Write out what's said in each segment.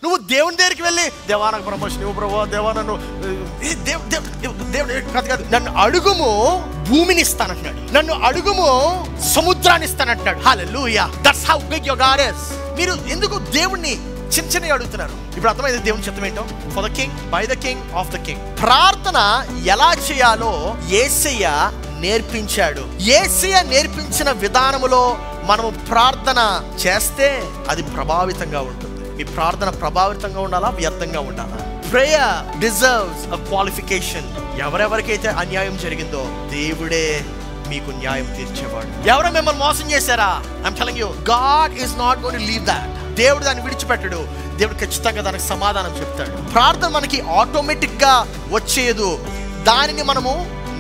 నువ్వు దేవుని దగ్గరికి వెళ్ళి దేవా నాకు ప్రమోషన్ ఇవ్వు ప్రభు, దేవా నన్ను దేవుడు కాదు నన్ను అడుగుము భూమిని ఇస్తానంటున్నాడు, నన్ను అడుగుము సముద్రాన్ని ఇస్తానంటున్నాడు. Hallelujah, that's how big your God is. మీరు ఎందుకు దేవుణ్ణి చిన్న చిన్నగా అడుగుతున్నారు? ఇప్పుడు అర్థమైంది దేవుని చిత్తం ఏంటో. For the king, by the king, of the king. ప్రార్థన ఎలా చేయాలో యేసయ్య నేర్పించాడు. యేసయ్య నేర్పించిన విధానములో మనము ప్రార్థన చేస్తే అది ప్రభావితంగా ఉంటుంది. మీ ప్రార్థన ప్రభావితంగా ఉండాలా, వ్యర్థంగా ఉండాలా? Prayer deserves a qualification. ఎవరెవరికైతే అన్యాయం జరిగిందో దేవుడే మీకు న్యాయం తీర్చేవాడు. ఎవరో మిమ్మల్ని మోసం చేశారా, I'm telling you, God is not going to leave that. దేవుడు దాన్ని విడిచిపెట్టడు. దేవుడు ఖచ్చితంగా దానికి సమాధానం చెప్తాడు. ప్రార్థన మనకి ఆటోమేటిక్ గా వచ్చేదు, దానిని మనము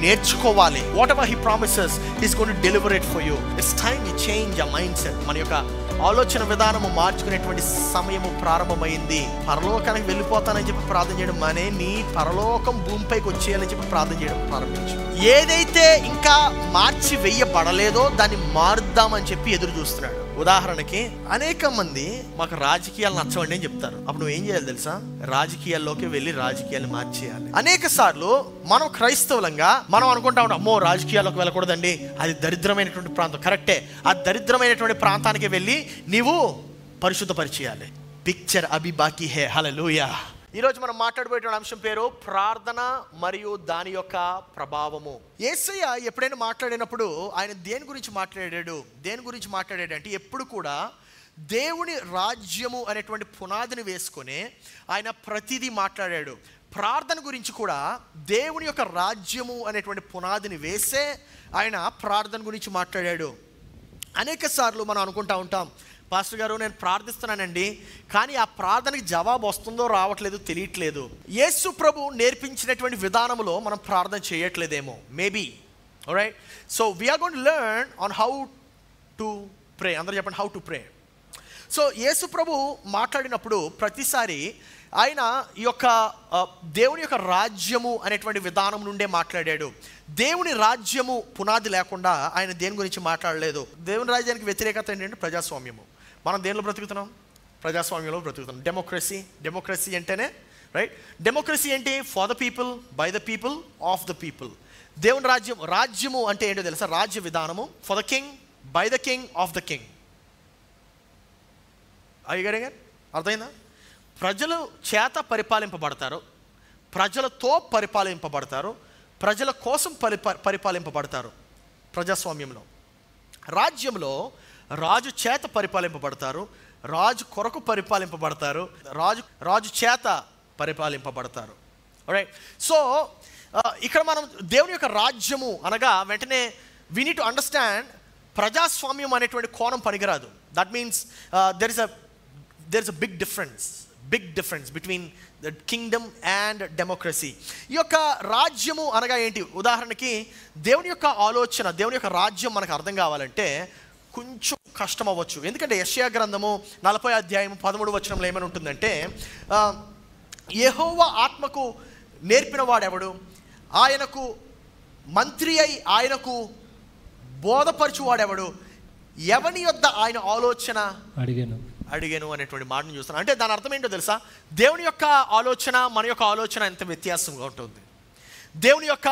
నేర్చుకోవాలి. What ever he promises he's going to deliver it for you. It's time to change our mind set. మన యొక్క ఆలోచన విధానము మార్చుకునేటువంటి సమయము ప్రారంభమైంది. పరలోకానికి వెళ్ళిపోతానని చెప్పి ప్రార్థన చేయడం మానే, నీ పరలోకం భూమిపైకి వచ్చేయాలని చెప్పి ప్రార్థన చేయడం ప్రారంభించు. ఏదైతే ఇంకా మార్చి వెయ్యబడలేదో దాన్ని మారుద్దామని చెప్పి ఎదురు చూస్తున్నాడు. ఉదాహరణకి అనేక మంది మాకు రాజకీయాలు నచ్చవండి అని చెప్తారు. అప్పుడు నువ్వు ఏం చేయాలి తెలుసా? రాజకీయాల్లోకి వెళ్ళి రాజకీయాలు మార్చేయాలి. అనేక సార్లు మనం క్రైస్తవులంగా మనం అనుకుంటా ఉంటాం, అమ్మో రాజకీయాల్లోకి వెళ్ళకూడదండి, అది దరిద్రమైనటువంటి ప్రాంతం. కరెక్టే, ఆ దరిద్రమైనటువంటి ప్రాంతానికి వెళ్ళి నీవు పరిశుద్ధపరిచేయాలి. పిక్చర్ అభి బాకీ హే. హల్లెలూయా. ఈరోజు మనం మాట్లాడబోయే అంశం పేరు ప్రార్థన మరియు దాని యొక్క ప్రభావము. యేసయ్య ఎప్పుడైనా మాట్లాడినప్పుడు ఆయన దేని గురించి మాట్లాడాడు అంటే ఎప్పుడు కూడా దేవుని రాజ్యము అనేటువంటి పునాదిని వేసుకొని ఆయన ప్రతిదీ మాట్లాడాడు. ప్రార్థన గురించి కూడా దేవుని యొక్క రాజ్యము అనేటువంటి పునాదిని వేసే ఆయన ప్రార్థన గురించి మాట్లాడాడు. అనేక సార్లు మనం అనుకుంటా ఉంటాం, పాస్టర్ గారు నేను ప్రార్థిస్తున్నానండి, కానీ ఆ ప్రార్థనకి జవాబు వస్తుందో రావట్లేదు తెలియట్లేదు. యేసు ప్రభు నేర్పించినటువంటి విధానంలో మనం ప్రార్థన చేయట్లేదేమో, maybe. Alright, so we're going to learn on how to pray. అందరూ చెప్పండి, how to pray. So Yesu ప్రభు మాట్లాడినప్పుడు ప్రతిసారి ఆయన ఈ యొక్క దేవుని యొక్క రాజ్యము అనేటువంటి విధానం నుండే మాట్లాడాడు. దేవుని రాజ్యము పునాది లేకుండా ఆయన దేని గురించి మాట్లాడలేదు. దేవుని రాజ్యానికి వ్యతిరేకత ఏంటంటే ప్రజాస్వామ్యము. మనం దేనిలో బ్రతుకుతున్నాం? ప్రజాస్వామ్యంలో బ్రతుకుతున్నాం. డెమోక్రసీ అంటేనే రైట్. డెమోక్రసీ ఏంటి? For the people, by the people, of the people. దేవుని రాజ్యము అంటే ఏంటో తెలుసా? రాజ్య విధానము. For the king, by the king, of the king. అయ్యగారు అర్థమైందా? ప్రజలు చేత పరిపాలింపబడతారు, ప్రజలతో పరిపాలింపబడతారు, ప్రజల కోసం పరిపాలింపబడతారు. ప్రజాస్వామ్యంలో. రాజ్యంలో రాజు చేత పరిపాలింపబడతారు, రాజు కొరకు పరిపాలింపబడతారు, రాజు చేత పరిపాలింపబడతారు. రైట్. సో ఇక్కడ మనం దేవుని యొక్క రాజ్యము అనగా వెంటనే వీ నీడ్ టు అండర్స్టాండ్ ప్రజాస్వామ్యం అనేటువంటి కోణం పనికిరాదు. That means there is a big difference between the kingdom and democracy. ఈ యొక్క రాజ్యము అనగా ఏంటి? ఉదాహరణకి దేవుని యొక్క ఆలోచన, దేవుని యొక్క రాజ్యం మనకు అర్థం కావాలంటే కొంచెం కష్టం అవ్వచ్చు. ఎందుకంటే యెషయా గ్రంథము 40వ అధ్యాయం 13వ వచనంలో ఏమని ఉంటుందంటే, యెహోవా ఆత్మకు నేర్పిన వాడెవడు, ఆయనకు మంత్రి అయి ఆయనకు బోధపరచువాడెవడు, ఎవని యొద్ద ఆయన ఆలోచన అడిగాను అనేటువంటి మాటను చూస్తాను. అంటే దాని అర్థం ఏంటో తెలుసా? దేవుని యొక్క ఆలోచన మన యొక్క ఆలోచన ఎంత వ్యత్యాసంగా ఉంటుంది. దేవుని యొక్క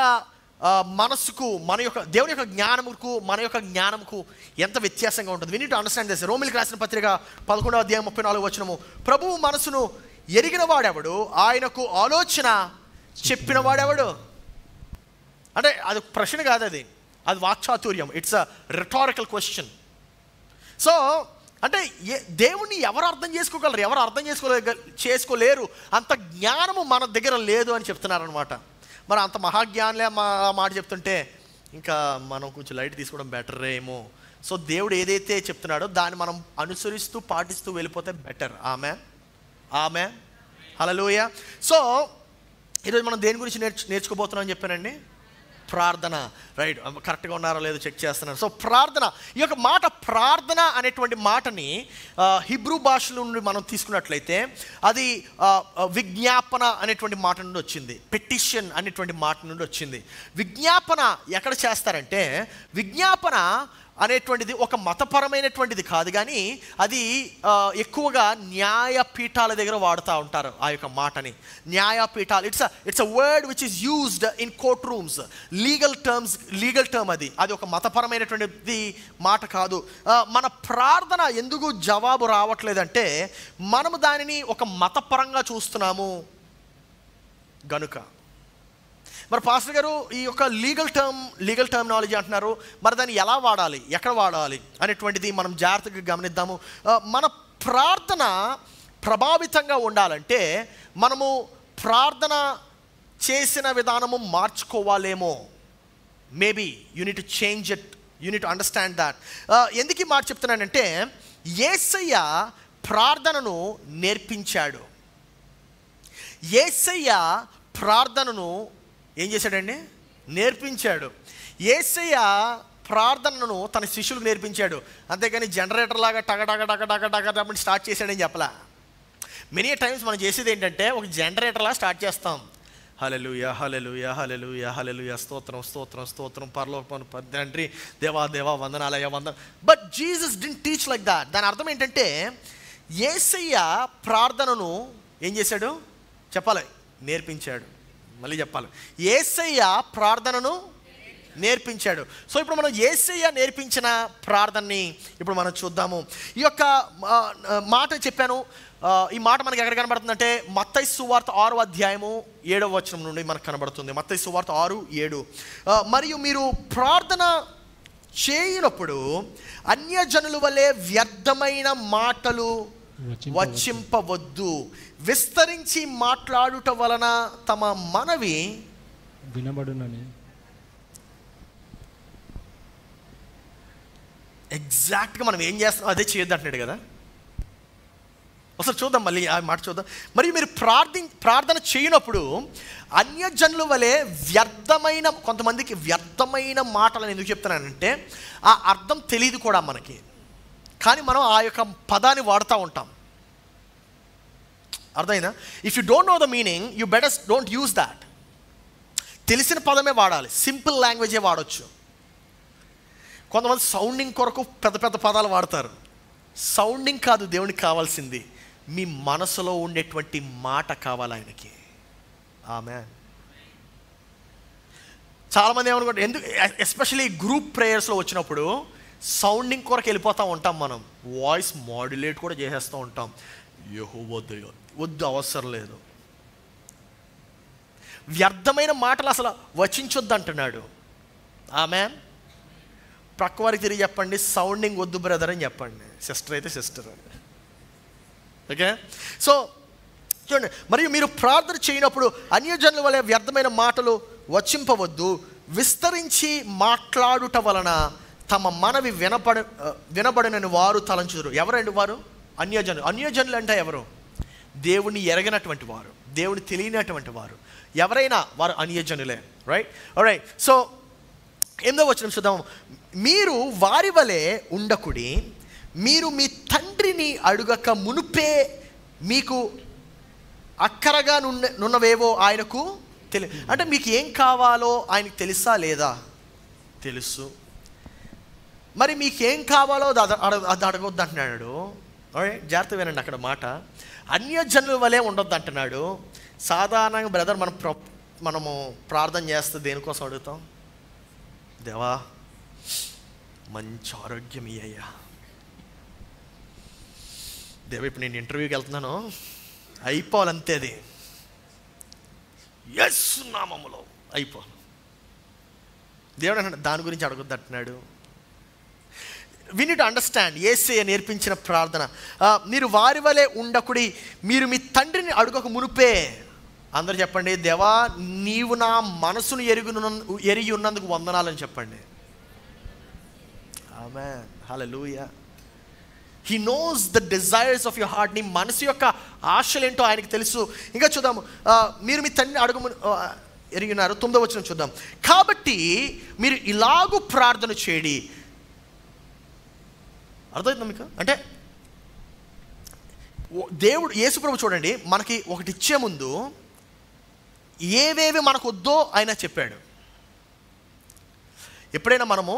మనసుకు దేవుని యొక్క జ్ఞానముకు మన యొక్క జ్ఞానముకు ఎంత వ్యత్యాసంగా ఉంటుంది. We need to understand this. రోమిలికి రాసిన పత్రిక 11వ అధ్యాయం 34వ వచనము, ప్రభువు మనసును ఎరిగిన వాడెవడు, ఆయనకు ఆలోచన చెప్పిన వాడెవడు. అంటే అది ప్రశ్న కాదు, అది వాక్చాతుర్యం. It's a rhetorical question. So అంటే దేవుణ్ణి ఎవరు అర్థం చేసుకోగలరు, ఎవరు అర్థం చేసుకోలేరు. అంత జ్ఞానము మన దగ్గర లేదు అని చెప్తున్నారనమాట. మరి అంత మహాజ్ఞానులే మాట చెప్తుంటే ఇంకా మనం కొంచెం లైట్ తీసుకోవడం బెటర్ ఏమో. సో దేవుడు ఏదైతే చెప్తున్నాడో దాన్ని మనం అనుసరిస్తూ పాటిస్తూ వెళ్ళిపోతే బెటర్. ఆమె హల్లెలూయా. సో ఈరోజు మనం దేని గురించి నేర్చుకోబోతున్నాం అని చెప్పానండి? ప్రార్థన. రైట్, కరెక్ట్గా ఉన్నారో లేదో చెక్ చేస్తున్నాను. సో ప్రార్థన, ఈ యొక్క మాట ప్రార్థన అనేటువంటి మాటని హిబ్రూ భాషలో నుండి మనం తీసుకున్నట్లయితే అది విజ్ఞాపన అనేటువంటి మాట నుండి వచ్చింది, పెటిషన్ అనేటువంటి మాట నుండి వచ్చింది. విజ్ఞాపన ఎక్కడ చేస్తారంటే, విజ్ఞాపన అనేటువంటిది ఒక మతపరమైనటువంటిది కాదు, కానీ అది ఎక్కువగా న్యాయపీఠాల దగ్గర వాడుతూ ఉంటారు ఆ యొక్క మాటని. న్యాయపీఠాలు, it's a word which is used in courtrooms. Legal term అది ఒక మతపరమైనటువంటిది మాట కాదు. మన ప్రార్థన ఎందుకు జవాబు రావట్లేదంటే మనము దానిని ఒక మతపరంగా చూస్తున్నాము గనుక. మరి పాస్టర్ గారు ఈ యొక్క లీగల్ టర్మినాలజీ అంటున్నారు, మరి దాన్ని ఎలా వాడాలి, ఎక్కడ వాడాలి అనేటువంటిది మనం జాగ్రత్తగా గమనిద్దాము. మన ప్రార్థన ప్రభావితంగా ఉండాలంటే మనము ప్రార్థన చేసిన విధానము మార్చుకోవాలేమో. Maybe you need to change it, you need to understand that. ఎందుకు ఈ మాట చెప్తున్నానంటే యేసయ్య ప్రార్థనను నేర్పించాడు. యేసయ్య ప్రార్థనను ఏం చేశాడండి? నేర్పించాడు. యేసయ్య ప్రార్థనను తన శిష్యులకు నేర్పించాడు. అంతేగాని జనరేటర్ లాగా టగ స్టార్ట్ చేశాడని చెప్పలా. మెనీ టైమ్స్ మనం చేసేది ఏంటంటే ఒక జనరేటర్లా స్టార్ట్ చేస్తాం. హల్లెలూయా హల్లెలూయా హల్లెలూయా హల్లెలూయా, స్తోత్రం స్తోత్రం స్తోత్రం, పరలోకపు తండ్రి, దేవా దేవా వందనాలయ్యా వందన. But Jesus didn't teach like that. దాని అర్థం ఏంటంటే యేసయ్య ప్రార్థనను ఏం చేశాడు చెప్పాలి? నేర్పించాడు. మళ్ళీ చెప్పాలి, యేసయ్య ప్రార్థనను నేర్పించాడు. సో ఇప్పుడు మనం యేసయ్య నేర్పించిన ప్రార్థనని ఇప్పుడు మనం చూద్దాము. ఈ యొక్క మాట చెప్పాను. ఈ మాట మనకి ఎక్కడ కనబడుతుందంటే మత్తయి సువార్త 6వ అధ్యాయము 7వ వచనం నుండి మనకు కనబడుతుంది. మత్తయి సువార్త 6:7. మరియు మీరు ప్రార్థన చేయనప్పుడు అన్యజనుల వలె వ్యర్థమైన మాటలు వచింపవద్దు, విస్తరించి మాట్లాడుట వలన తమ మనవి వినబడునని. ఎగ్జాక్ట్గా మనం ఏం చేస్తాం అదే చేయొద్దు అంటున్నాడు కదా. ఒకసారి చూద్దాం, మళ్ళీ ఆ మాట చూద్దాం. మరియు మీరు ప్రార్థన చేయనప్పుడు అన్యజనుల వలె వ్యర్థమైన, కొంతమందికి వ్యర్థమైన మాటలను ఎందుకు చెప్తున్నానంటే ఆ అర్థం తెలియదు కూడా మనకి, కానీ మనం ఆ యొక్క పదాన్ని వాడుతూ ఉంటాం. అర్థమైందా? If you don't know the meaning you better don't use that. తెలిసిన పదమే వాడాలి, సింపుల్ లాంగ్వేజే వాడచ్చు. కొంతమంది సౌండింగ్ కొరకు పెద్ద పెద్ద పదాలు వాడతారు. సౌండింగ్ కాదు దేవునికి కావాల్సింది, మీ మనసులో ఉండేటువంటి మాట కావాలి ఆయనకి. ఆమేన్. చాలామంది ఏమనుకుంటారు, ఎందుకు ఎస్పెషల్లీ గ్రూప్ ప్రేయర్స్లో వచ్చినప్పుడు సౌండింగ్ కొరకు వెళ్ళిపోతూ ఉంటాం. మనం వాయిస్ మాడ్యులేట్ కూడా చేసేస్తూ ఉంటాం. వద్దు, అవసరం లేదు. వ్యర్థమైన మాటలు అసలు వచించొద్దు అంటున్నాడు. ఆమేన్. ప్రక్క వారికి తిరిగి చెప్పండి, సౌండింగ్ వద్దు బ్రదర్ అని చెప్పండి. సిస్టర్ అయితే సిస్టర్ అని. ఓకే. సో చూడండి, మరియు మీరు ప్రార్థన చేయనప్పుడు అన్యజనుల వలె వ్యర్థమైన మాటలు వచింపవద్దు, విస్తరించి మాట్లాడుట వలన తమ మనవి వినబడినని వారు తలంచుదురు. ఎవరండి వారు? అన్యజనులు. అన్యజనులు అంటే ఎవరు? దేవుని ఎరగనటువంటి వారు, దేవుని తెలియనటువంటి వారు. ఎవరైనా వారు అన్యజనులే. రైట్. సో 8వ వచనం చూద్దాం. మీరు వారి వలె ఉండకుడి, మీరు మీ తండ్రిని అడుగక మునుపే మీకు అక్కరగా నున్నవేవో ఆయనకు అంటే మీకు ఏం కావాలో ఆయనకు తెలుసా లేదా? తెలుసు. మరి మీకేం కావాలో అది అడగొద్దు అంటున్నాడు. జాగ్రత్త వినండి అక్కడ మాట. అన్యజనుల వలె ఉండొద్దు అంటున్నాడు. సాధారణంగా బ్రదర్ మనము ప్రార్థన చేస్తే దేనికోసం అడుగుతాం? దేవా మంచి ఆరోగ్యం ఇయ్యయ్యా, దేవా ఇప్పుడు నేను ఇంటర్వ్యూకి వెళ్తున్నాను, అయిపోవాలంతే, అది యస్ నామములో అయిపోను. దేవుడు అంటున్నాడు దాని గురించి అడగొద్దు అంటున్నాడు. we need to understand. యేసయ్య నేర్పించిన ప్రార్థన, మీరు వారి వలె ఉండకుడి, మీరు మీ తండ్రిని అడుగక మునుపే. అందరూ చెప్పండి, దేవా నీవు నా మనసును ఎరిగి ఉన్నందుకు వందనాలని చెప్పండి. Amen. Hallelujah. He knows the desires of your heart. నీ మనసు యొక్క ఆశలు ఏంటో ఆయనకు తెలుసు. ఇంకా చూద్దాము, మీరు మీ తండ్రిని ఎరిగినారు. 9వ వచనం చూద్దాం. కాబట్టి మీరు ఇలాగూ ప్రార్థన చేయండి. అర్థమవుతుందా మీకు? అంటే దేవుడు యేసుప్రభు చూడండి, మనకి ఒకటి ఇచ్చే ముందు ఏవేవి మనకు వద్దో ఆయన చెప్పాడు. ఎప్పుడైనా మనము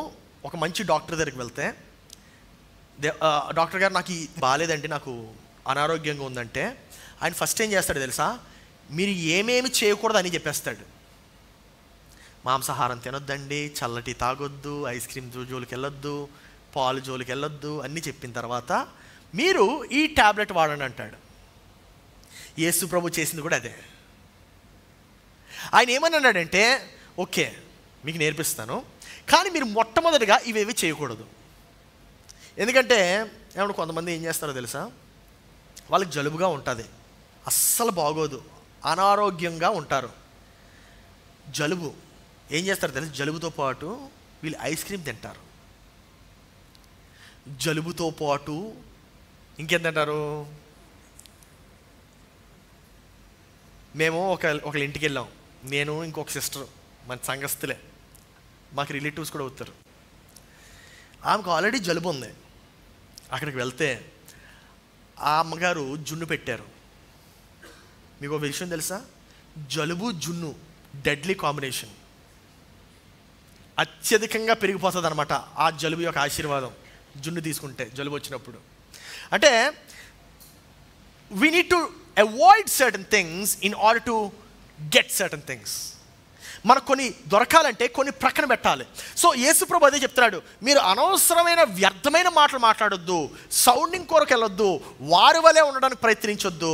ఒక మంచి డాక్టర్ దగ్గరికి వెళ్తే, డాక్టర్ గారు నాకు బాగాలేదండి, నాకు అనారోగ్యంగా ఉందంటే, ఆయన ఫస్ట్ ఏం చేస్తాడు తెలుసా? మీరు ఏమేమి చేయకూడదు అని చెప్పేస్తాడు. మాంసాహారం తినొద్దండి, చల్లటి తాగొద్దు, ఐస్ క్రీమ్ జోలికి వెళ్ళొద్దు, పాలు జోలికి వెళ్ళొద్దు అన్నీ చెప్పిన తర్వాత మీరు ఈ ట్యాబ్లెట్ వాడండి అంటాడు. యేసు ప్రభు చేసింది కూడా అదే. ఆయన ఏమని అన్నాడంటే, ఓకే మీకు నేర్పిస్తాను, కానీ మీరు మొట్టమొదటిగా ఇవేవి చేయకూడదు. ఎందుకంటే ఏమన్నా కొంతమంది ఏం చేస్తారో తెలుసా? వాళ్ళకి జలుబుగా ఉంటుంది, అస్సలు బాగోదు, అనారోగ్యంగా ఉంటారు. జలుబు ఏం చేస్తారు తెలుసు? జలుబుతో పాటు వీళ్ళు ఐస్ క్రీమ్ తింటారు. జలుబుతో పాటు ఇంకేం తింటారు? మేము ఒకళ్ళ ఇంటికి వెళ్ళాం, నేను ఇంకొక సిస్టర్, మన సంఘస్థులే, మాకు రిలేటివ్స్ కూడా అవుతారు. ఆమెకు ఆల్రెడీ జలుబు ఉంది. అక్కడికి వెళ్తే ఆ అమ్మగారు జున్ను పెట్టారు. మీకు ఒక విషయం తెలుసా? జలుబు జున్ను డెడ్లీ కాంబినేషన్. అత్యధికంగా పెరిగిపోతుంది అనమాట ఆ జలుబు యొక్క ఆశీర్వాదం జున్ను తీసుకుంటే జలుబు వచ్చినప్పుడు. అంటే we need to avoid certain things in order to get certain things. మనకు కొన్ని దొరకాలంటే కొన్ని ప్రక్కన పెట్టాలి. సో యేసుప్రభు అదే చెప్తున్నాడు, మీరు అనవసరమైన వ్యర్థమైన మాటలు మాట్లాడొద్దు, సౌండింగ్ కొరకు వెళ్ళొద్దు, వారి వలె ఉండడానికి ప్రయత్నించొద్దు.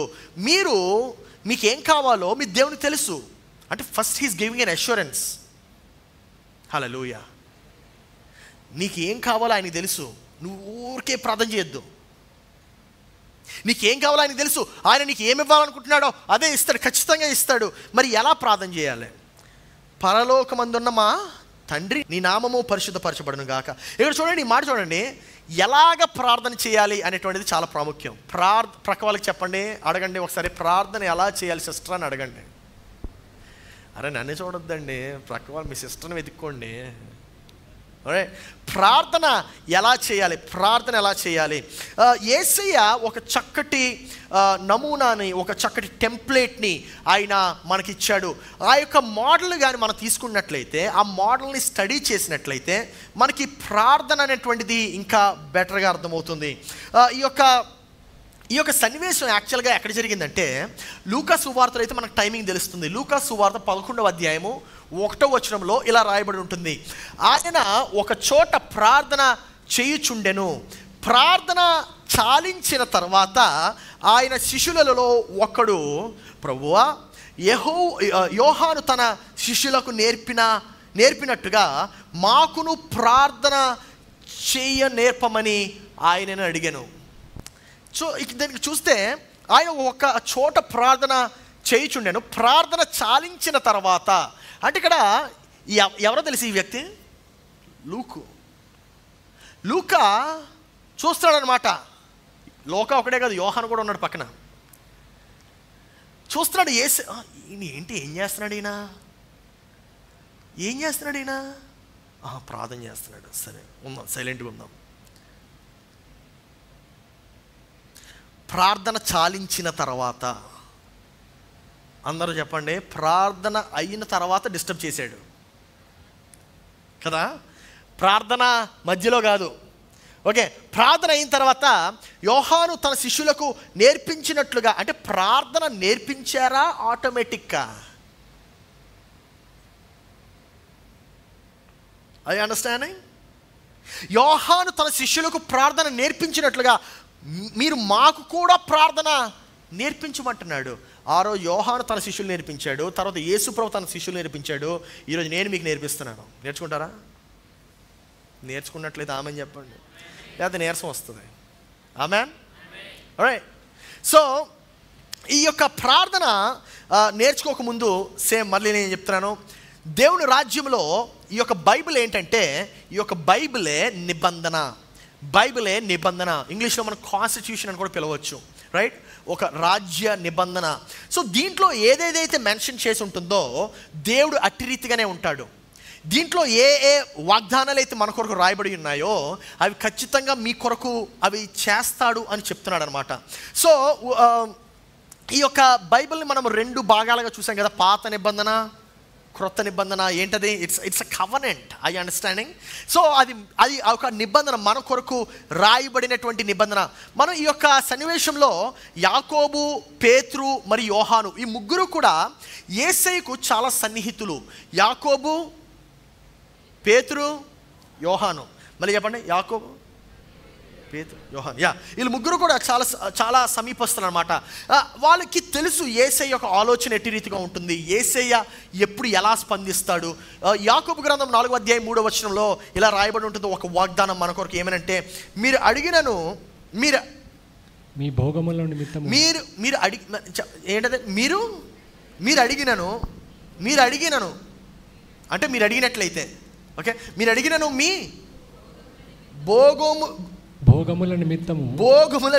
మీకేం కావాలో మీ దేవునికి తెలుసు. అంటే first he's giving an assurance. Hallelujah. నీకేం కావాలో ఆయనకి తెలుసు. నువ్వు ఊరికే ప్రార్థన చేయొద్దు. నీకేం కావాలో ఆయనకి తెలుసు. ఆయన నీకు ఏమి ఇవ్వాలనుకుంటున్నాడో అదే ఇస్తాడు, ఖచ్చితంగా ఇస్తాడు. మరి ఎలా ప్రార్థన చేయాలి? పరలోకమందున్న మా తండ్రి, నీ నామము పరిశుద్ధపరచబడును గాక. ఇక్కడ చూడండి, ఈ మాట చూడండి, ఎలాగ ప్రార్థన చేయాలి అనేటువంటిది చాలా ప్రాముఖ్యం. ప్రక్క వాళ్ళకి చెప్పండి, అడగండి ఒకసారి, ప్రార్థన ఎలా చేయాలి సిస్టర్ అని అడగండి. అరే నన్నే చూడొద్దండి, ప్రక్క వాళ్ళు మీ సిస్టర్ని వెతుక్కోండి. ప్రార్థన ఎలా చేయాలి? ప్రార్థన ఎలా చేయాలి? యేసయ్య ఒక చక్కటి నమూనాని, ఒక చక్కటి టెంప్లెట్ని ఆయన మనకిచ్చాడు. ఆ యొక్క మోడల్ కానీ మనం తీసుకున్నట్లయితే, ఆ మోడల్ని స్టడీ చేసినట్లయితే మనకి ప్రార్థన అనేటువంటిది ఇంకా బెటర్గా అర్థమవుతుంది. ఈ యొక్క సన్నివేశం యాక్చువల్గా ఎక్కడ జరిగిందంటే, లూకా సువార్తలో అయితే మనకు టైమింగ్ తెలుస్తుంది. లూకా సువార్త 11వ అధ్యాయము 1వ వచనంలో ఇలా రాయబడి ఉంటుంది, ఆయన ఒక చోట ప్రార్థన చేయుచుండెను. ప్రార్థన చాలించిన తర్వాత ఆయన శిష్యులలో ఒకడు, ప్రభువా, యోహాను తన శిష్యులకు నేర్పినట్టుగా మాకును ప్రార్థన నేర్పమని ఆయనను అడిగాను. సో దానికి చూస్తే ఆయన ఒక చోట ప్రార్థన చేయుచుండెను. ప్రార్థన చాలించిన తర్వాత అంటే ఇక్కడ ఎవరో తెలిసి ఈ వ్యక్తి లూకా చూస్తున్నాడనమాట. లోకా ఒకటే కాదు, యోహాను కూడా ఉన్నాడు పక్కన. చూస్తున్నాడు, ఈయన ఏంటి, ఏం చేస్తున్నాడు ఈయన? ప్రార్థన చేస్తున్నాడు. సరే ఉందాం, సైలెంట్గా ఉందాం. ప్రార్థన చాలించిన తర్వాత, అందరూ చెప్పండి, ప్రార్థన అయిన తర్వాత డిస్టర్బ్ చేశాడు కదా. ప్రార్థన మధ్యలో కాదు. ఓకే, ప్రార్థన అయిన తర్వాత యోహాను తన శిష్యులకు నేర్పించినట్లుగా, అంటే ప్రార్థన నేర్పించారా ఆటోమేటిక్గా? I understanding. యోహాను తన శిష్యులకు ప్రార్థన నేర్పించినట్లుగా మీరు మాకు కూడా ప్రార్థన నేర్పించమంటున్నాడు. ఆ రోజు యోహాను తన శిష్యులు నేర్పించాడు, తర్వాత యేసుప్రభు తన శిష్యులు నేర్పించాడు. ఈరోజు నేను మీకు నేర్పిస్తున్నాను. నేర్చుకుంటారా? నేర్చుకున్నట్లయితే ఆమెన్ చెప్పండి, లేకపోతే నీరసం వస్తుంది. ఆమెన్. ఆల్రైట్. సో ఈ యొక్క ప్రార్థన నేర్చుకోకముందు మళ్ళీ నేను చెప్తున్నాను, దేవుని రాజ్యంలో ఈ యొక్క బైబిల్ ఏంటంటే, ఈ యొక్క బైబిలే నిబంధన. ఇంగ్లీష్లో మనం కాన్స్టిట్యూషన్ అని కూడా పిలవచ్చు, రైట్? ఒక రాజ్య నిబంధన. సో దీంట్లో ఏదేదైతే మెన్షన్ చేసి ఉంటుందో దేవుడు అట్టి రీతిగానే ఉంటాడు. దీంట్లో ఏ వాగ్దానాలు అయితే మన కొరకు రాయబడి ఉన్నాయో అవి ఖచ్చితంగా మీ కొరకు అవి చేస్తాడు అని చెప్తున్నాడు అనమాట. సో ఈ యొక్క బైబిల్ని మనం 2 భాగాలుగా చూసాం కదా, పాత నిబంధన, క్రొత్త నిబంధన ఏంటది? It's a covenant. I understanding. So అది ఒక నిబంధన, మన కొరకు రాయబడినటువంటి నిబంధన. మనం ఈ యొక్క సన్నివేశంలో యాకోబు, పేతురు మరియు యోహాను, ఈ ముగ్గురు కూడా యేసయ్యకు చాలా సన్నిహితులు. యాకోబు, పేతురు, యోహాను. మళ్ళీ చెప్పండి, యాకోబు, పేతురు, యోహాను. వీళ్ళు ముగ్గురు కూడా చాలా చాలా సమీపస్తులు అనమాట. వాళ్ళకి తెలుసు యేసయ్య యొక్క ఆలోచన ఎట్టి రీతిగా ఉంటుంది, యేసయ్య ఎప్పుడు ఎలా స్పందిస్తాడు. యాకోబు గ్రంథం 4వ అధ్యాయం 3వ వచనంలో ఇలా రాయబడి ఉంటుంది ఒక వాగ్దానం మన కొరకు. ఏమనంటే, మీరు అడిగినను మీ భోగముల నిమిత్తము మీరు అడిగి ఏంటంటే మీరు అడిగినను అంటే మీరు అడిగినట్లయితే, ఓకే, మీరు అడిగినను మీ భోగముల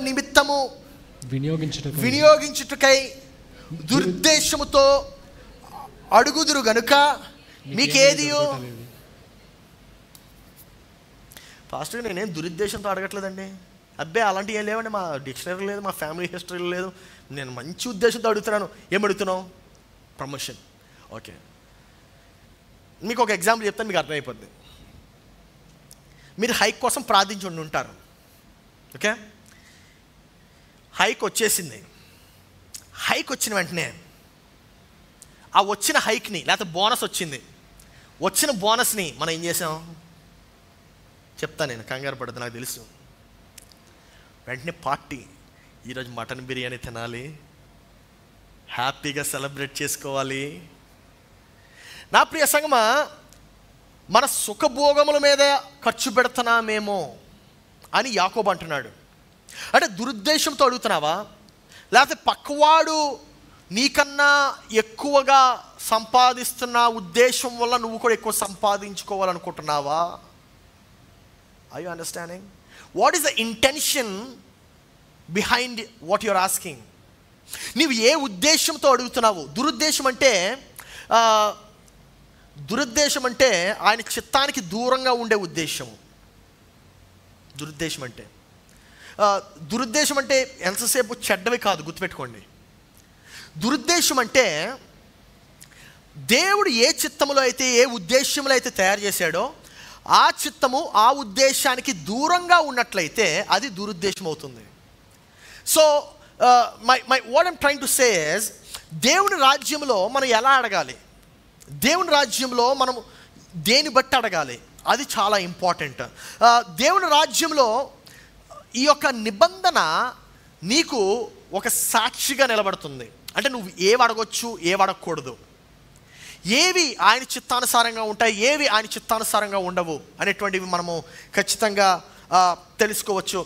నిమిత్తము వినియోగించుటకై దురుద్దేశముతో అడుగుదురు గనుక మీకేదియో. ఫాస్ట్గా నేనేం దురుద్దేశంతో అడగట్లేదండి. అబ్బే అలాంటివి ఏం లేవండి. మా డిక్షనరీ లేదు, మా ఫ్యామిలీ హిస్టరీలో లేదు. నేను మంచి ఉద్దేశంతో అడుగుతున్నాను. ఏం అడుగుతున్నావు? ప్రమోషన్. ఓకే, మీకు ఒక ఎగ్జాంపుల్ చెప్తాను, మీకు అర్థమైపోద్ది. మీరు హైక్ కోసం ప్రార్థించి ఉంటారు. ఓకే, హైక్ వచ్చేసింది. హైక్ వచ్చిన వెంటనే ఆ వచ్చిన హైక్ని, లేకపోతే బోనస్ వచ్చింది, వచ్చిన బోనస్ని మనం ఏం చేసాం చెప్తాను. నేను కంగారు పడదు, నాకు తెలుసు. వెంటనే పార్టీ, ఈరోజు మటన్ బిర్యానీ తినాలి, హ్యాపీగా సెలబ్రేట్ చేసుకోవాలి. నా ప్రియ సంగమా, మన సుఖభోగముల మీద ఖర్చు పెడుతున్నామేమో అని యాకోబు అంటున్నాడు. అంటే దురుద్దేశంతో అడుగుతున్నావా? లేకపోతే పక్కవాడు నీకన్నా ఎక్కువగా సంపాదిస్తున్న ఉద్దేశం వల్ల నువ్వు కూడా ఎక్కువ సంపాదించుకోవాలనుకుంటున్నావా? Or you understanding? What is the intention behind what you're asking? నీవు ఏ ఉద్దేశంతో అడుగుతున్నావు? దురుద్దేశం అంటే ఆయన చిత్తానికి దూరంగా ఉండే ఉద్దేశము. దురుద్దేశం అంటే ఎంతసేపు చెడ్డవి కాదు, గుర్తుపెట్టుకోండి. దురుద్దేశం అంటే దేవుడు ఏ చిత్తములో అయితే, ఏ ఉద్దేశంలో అయితే తయారు చేశాడో ఆ చిత్తము, ఆ ఉద్దేశానికి దూరంగా ఉన్నట్లయితే అది దురుద్దేశం అవుతుంది. So what I'm trying to say is, దేవుని రాజ్యంలో మనం ఎలా అడగాలి, దేవుని రాజ్యంలో మనం దేని బట్టి అడగాలి, అది చాలా ఇంపార్టెంట్. దేవుని రాజ్యంలో ఈ యొక్క నిబంధన నీకు ఒక సాక్షిగా నిలబడుతుంది. అంటే నువ్వు ఏవి అడగొచ్చు, ఏవి అడగకూడదు, ఏవి ఆయన చిత్తానుసారంగా ఉంటాయి, ఏవి ఆయన చిత్తానుసారంగా ఉండవు అనేటువంటివి మనము ఖచ్చితంగా తెలుసుకోవచ్చు.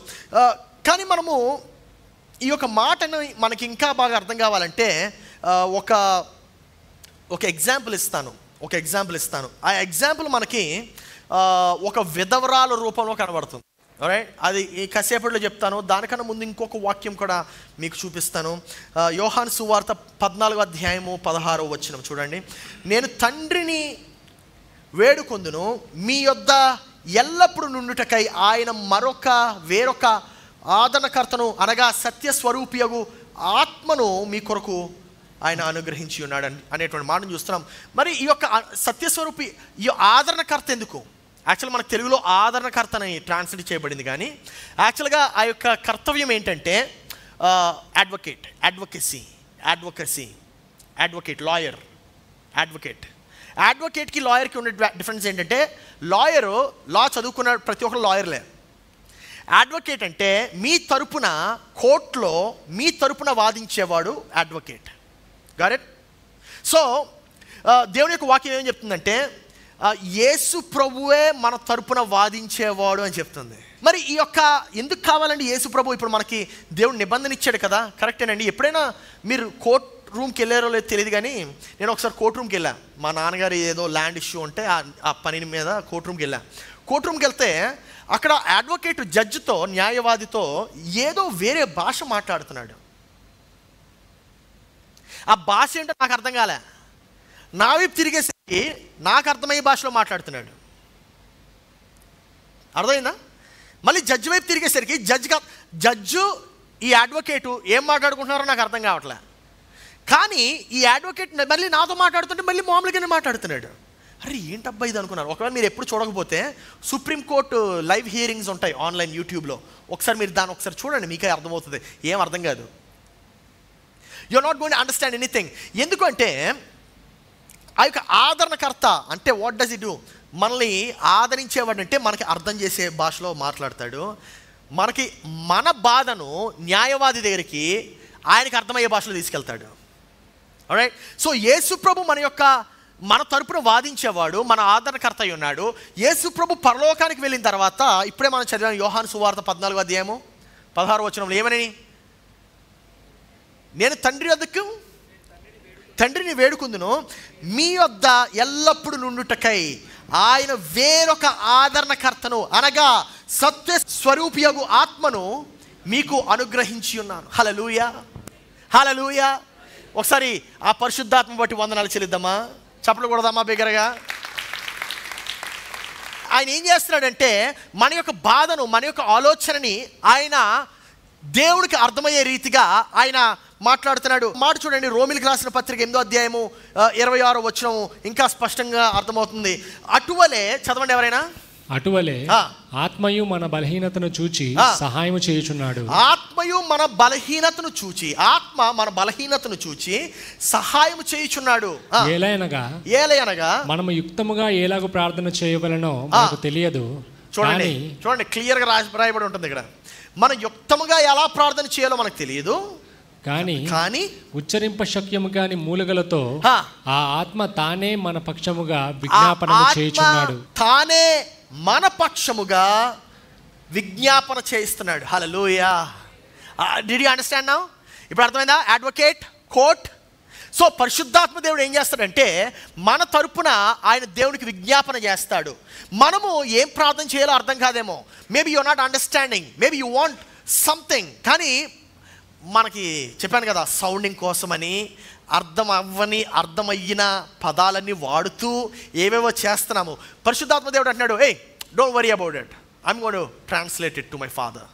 కానీ మనము ఈ యొక్క మాటను మనకి ఇంకా బాగా అర్థం కావాలంటే ఒక ఎగ్జాంపుల్ ఇస్తాను. ఆ ఎగ్జాంపుల్ మనకి ఒక విధవరాల రూపంలో కనబడుతుంది. రైట్, అది ఈ కాసేపట్లో చెప్తాను. దానికన్నా ముందు ఇంకొక వాక్యం కూడా మీకు చూపిస్తాను. యోహాను సువార్త 14వ అధ్యాయము 16వ వచనం చూడండి. నేను తండ్రిని వేడుకొందును, మీ యొద్ద ఎల్లప్పుడూ నుండుటకై ఆయన వేరొక ఆదరణకర్తను, అనగా సత్యస్వరూపియగు ఆత్మను మీ కొరకు ఆయన అనుగ్రహించి ఉన్నాడు అనేటువంటి మాటను చూస్తున్నాం. మరి ఈ యొక్క సత్యస్వరూపి, ఈ ఆదరణకర్త ఎందుకు? యాక్చువల్గా మనకు తెలుగులో ఆదరణకర్త అని ట్రాన్స్లేట్ చేయబడింది, కానీ యాక్చువల్గా ఆ యొక్క కర్తవ్యం ఏంటంటే అడ్వకేట్కి లాయర్కి ఉండే డిఫరెన్స్ ఏంటంటే, లా చదువుకున్న ప్రతి ఒక్కరు లాయర్లే. అడ్వకేట్ అంటే మీ తరపున కోర్టులో మీ తరపున వాదించేవాడు అడ్వకేట్. Got it? సో దేవుని యొక్క వాక్యం ఏం చెప్తుందంటే, యేసు ప్రభువే మన తరపున వాదించేవాడు అని చెప్తుంది. మరి ఈ యొక్క ఎందుకు కావాలండి యేసు ప్రభు? ఇప్పుడు మనకి దేవుడు నిబంధన ఇచ్చాడు కదా, కరెక్టేనండి. ఎప్పుడైనా మీరు కోర్ట్ రూమ్కి వెళ్ళారో లేదో తెలియదు, కానీ నేను ఒకసారి కోర్ట్ రూమ్కి వెళ్ళాను. మా నాన్నగారు ఏదో ల్యాండ్ ఇష్యూ ఉంటే ఆ పని మీద కోర్ట్ రూమ్కి వెళ్ళాను. కోర్ట్ రూమ్కి వెళ్తే అక్కడ అడ్వకేట్ జడ్జితో, న్యాయవాదితో ఏదో వేరే భాష మాట్లాడుతున్నాడు. ఆ భాష ఏంటో నాకు అర్థం కాలే. నా వైపు తిరిగేసరికి నాకు అర్థమయ్యే భాషలో మాట్లాడుతున్నాడు. అర్థమైందా? మళ్ళీ జడ్జి వైపు తిరిగేసరికి జడ్జు ఈ అడ్వకేటు ఏం మాట్లాడుకుంటున్నారో నాకు అర్థం కావట్లే. కానీ ఈ అడ్వకేట్ మళ్ళీ నాతో మాట్లాడుతుంటే మళ్ళీ మామూలుగానే మాట్లాడుతున్నాడు. అరే ఏంటబ్బా ఇది అనుకున్నారు. ఒకవేళ మీరు ఎప్పుడు చూడకపోతే సుప్రీంకోర్టు లైవ్ హియరింగ్స్ ఉంటాయి ఆన్లైన్ యూట్యూబ్లో. ఒకసారి మీరు దాన్ని ఒకసారి చూడండి, మీకే అర్థమవుతుంది. ఏం అర్థం కాదు. You are not going to understand anything. ఎందుకంటే ఆ యొక్క ఆదరణకర్త అంటే వాట్ డస్ ఇట్ డూ? మనల్ని ఆదరించేవాడు అంటే మనకి అర్థం చేసే భాషలో మాట్లాడతాడు. మనకి మన బాధను న్యాయవాది దగ్గరికి ఆయనకి అర్థమయ్యే భాషలో తీసుకెళ్తాడు. ఆల్రైట్. సో యేసుప్రభు మన తరపున వాదించేవాడు, మన ఆదరణకర్త అయి ఉన్నాడు. యేసుప్రభు పరలోకానికి వెళ్ళిన తర్వాత ఇప్పుడే మనం చదివాం యోహాను సువార్త 14వ అధ్యాయము 16వ వచనంలో ఏమని? నేను తండ్రిని వేడుకుందును, మీ వద్ద ఎల్లప్పుడూ నుండుటకై ఆయన వేరొక ఆదరణకర్తను అనగా సత్య స్వరూపియగు ఆత్మను మీకు అనుగ్రహించి ఉన్నాను. హల్లెలూయా, హల్లెలూయా. ఒకసారి ఆ పరిశుద్ధాత్మ బట్టి వందనాలు చెల్లిద్దామా? చప్పట్లు కొడదామా బిగ్గరగా? ఆయన ఏం చేస్తున్నాడంటే మన యొక్క బాధను, మన యొక్క ఆలోచనని ఆయన దేవుడికి అర్థమయ్యే రీతిగా ఆయన మాట్లాడుతున్నాడు. మాట చూడండి, రోమిలికి రాసిన పత్రిక 8వ అధ్యాయము 26వ వచనం ఇంకా స్పష్టంగా అర్థమవుతుంది. అటువలే చదవండి ఎవరైనా. అటువలే ఆత్మయు మన బలహీనతను చూచి సహాయము చేయుచున్నాడు. ఆత్మయు మన బలహీనతను చూచి, ఆత్మ మన బలహీనతను చూచి సహాయము చేయుచున్నాడు. ఏలయనగా మనము యుక్తముగా ఎలాగో ప్రార్థన చేయవలనో మనకు తెలియదు. చూడండి క్లియర్గా రాయబడి ఉంటుంది ఇక్కడ. మనం యుక్తముగా ఎలా ప్రార్థన చేయాలో మనకు తెలియదు, కానీ ఉచ్చరింప శక్యము కాని మూలుగలతో ఆ ఆత్మ తానే మన పక్షముగా విజ్ఞాపన చేయుచున్నాడు. తానే మన పక్షముగా విజ్ఞాపన చేయిస్తున్నాడు. Hallelujah. Did you understand now? ఇప్పుడు అర్థమైందా? Advocate, court. సో పరిశుద్ధాత్మ దేవుడు ఏం చేస్తాడంటే మన తరపున ఆయన దేవునికి విజ్ఞాపన చేస్తాడు. మనము ఏం ప్రార్థన చేయాలో అర్థం కాదేమో. Maybe you are not understanding, maybe you want something. కానీ మనకి చెప్పాను కదా, సౌండింగ్ కోసమని అర్థమయ్యిన పదాలన్నీ వాడుతూ ఏవేవో చేస్తున్నాము. పరిశుద్ధాత్మ దేవుడు అంటున్నాడు, ఏయ్ don't worry about it, I'm going to translate it to my father.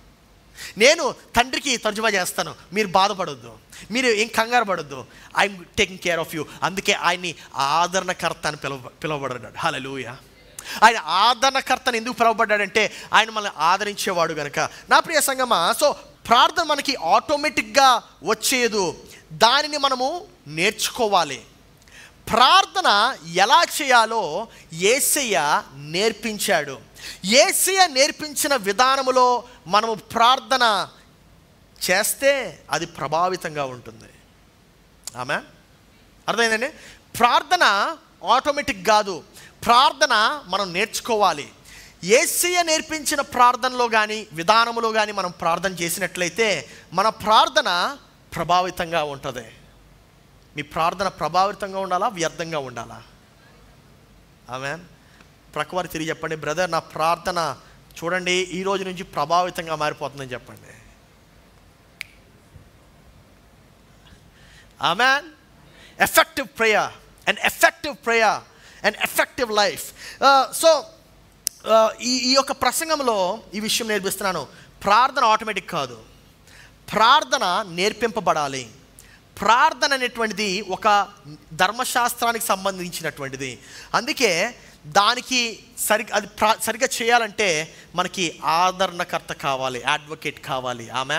నేను తండ్రికి తర్జుమా చేస్తాను, మీరు బాధపడొద్దు, మీరు ఏం కంగారు పడొద్దు, I'm taking care of you. అందుకే ఆయన్ని ఆదరణకర్త అని పిలువబడ్డాడు. హల్లెలూయా. ఆయన ఆదరణకర్తను ఎందుకు పిలువబడ్డాడంటే ఆయన మనల్ని ఆదరించేవాడు కనుక. నా ప్రియ సంగమా, సో ప్రార్థన మనకి ఆటోమేటిక్గా వచ్చేదు, దానిని మనము నేర్చుకోవాలి. ప్రార్థన ఎలా చేయాలో యేసయ్య నేర్పించాడు. యేసయ్య నేర్పించిన విధానములో మనము ప్రార్థన చేస్తే అది ప్రభావితంగా ఉంటుంది. ఆమేన్. అర్థమైందండి? ప్రార్థన ఆటోమేటిక్ కాదు, ప్రార్థన మనం నేర్చుకోవాలి. యేసయ్య నేర్పించిన ప్రార్థనలో కానీ విధానములో కానీ మనం ప్రార్థన చేసినట్లయితే మన ప్రార్థన ప్రభావితంగా ఉంటుంది. మీ ప్రార్థన ప్రభావితంగా ఉండాలా, వ్యర్థంగా ఉండాలా? ఆమేన్. ప్రక్కవారు తిరిగి చెప్పండి, బ్రదర్ నా ప్రార్థన చూడండి ఈ రోజు నుంచి ప్రభావితంగా మారిపోతుందని చెప్పండి. Amen. Effective prayer and effective life. So ఈ యొక్క ప్రసంగంలో ఈ విషయం నేర్పిస్తున్నాను. ప్రార్థన ఆటోమేటిక్ కాదు, ప్రార్థన నేర్పింపబడాలి. ప్రార్థన అనేటువంటిది ఒక ధర్మశాస్త్రానికి సంబంధించినటువంటిది. అందుకే దానికి అది సరిగ్గా చేయాలంటే మనకి ఆదరణకర్త కావాలి, అడ్వకేట్ కావాలి. ఆమె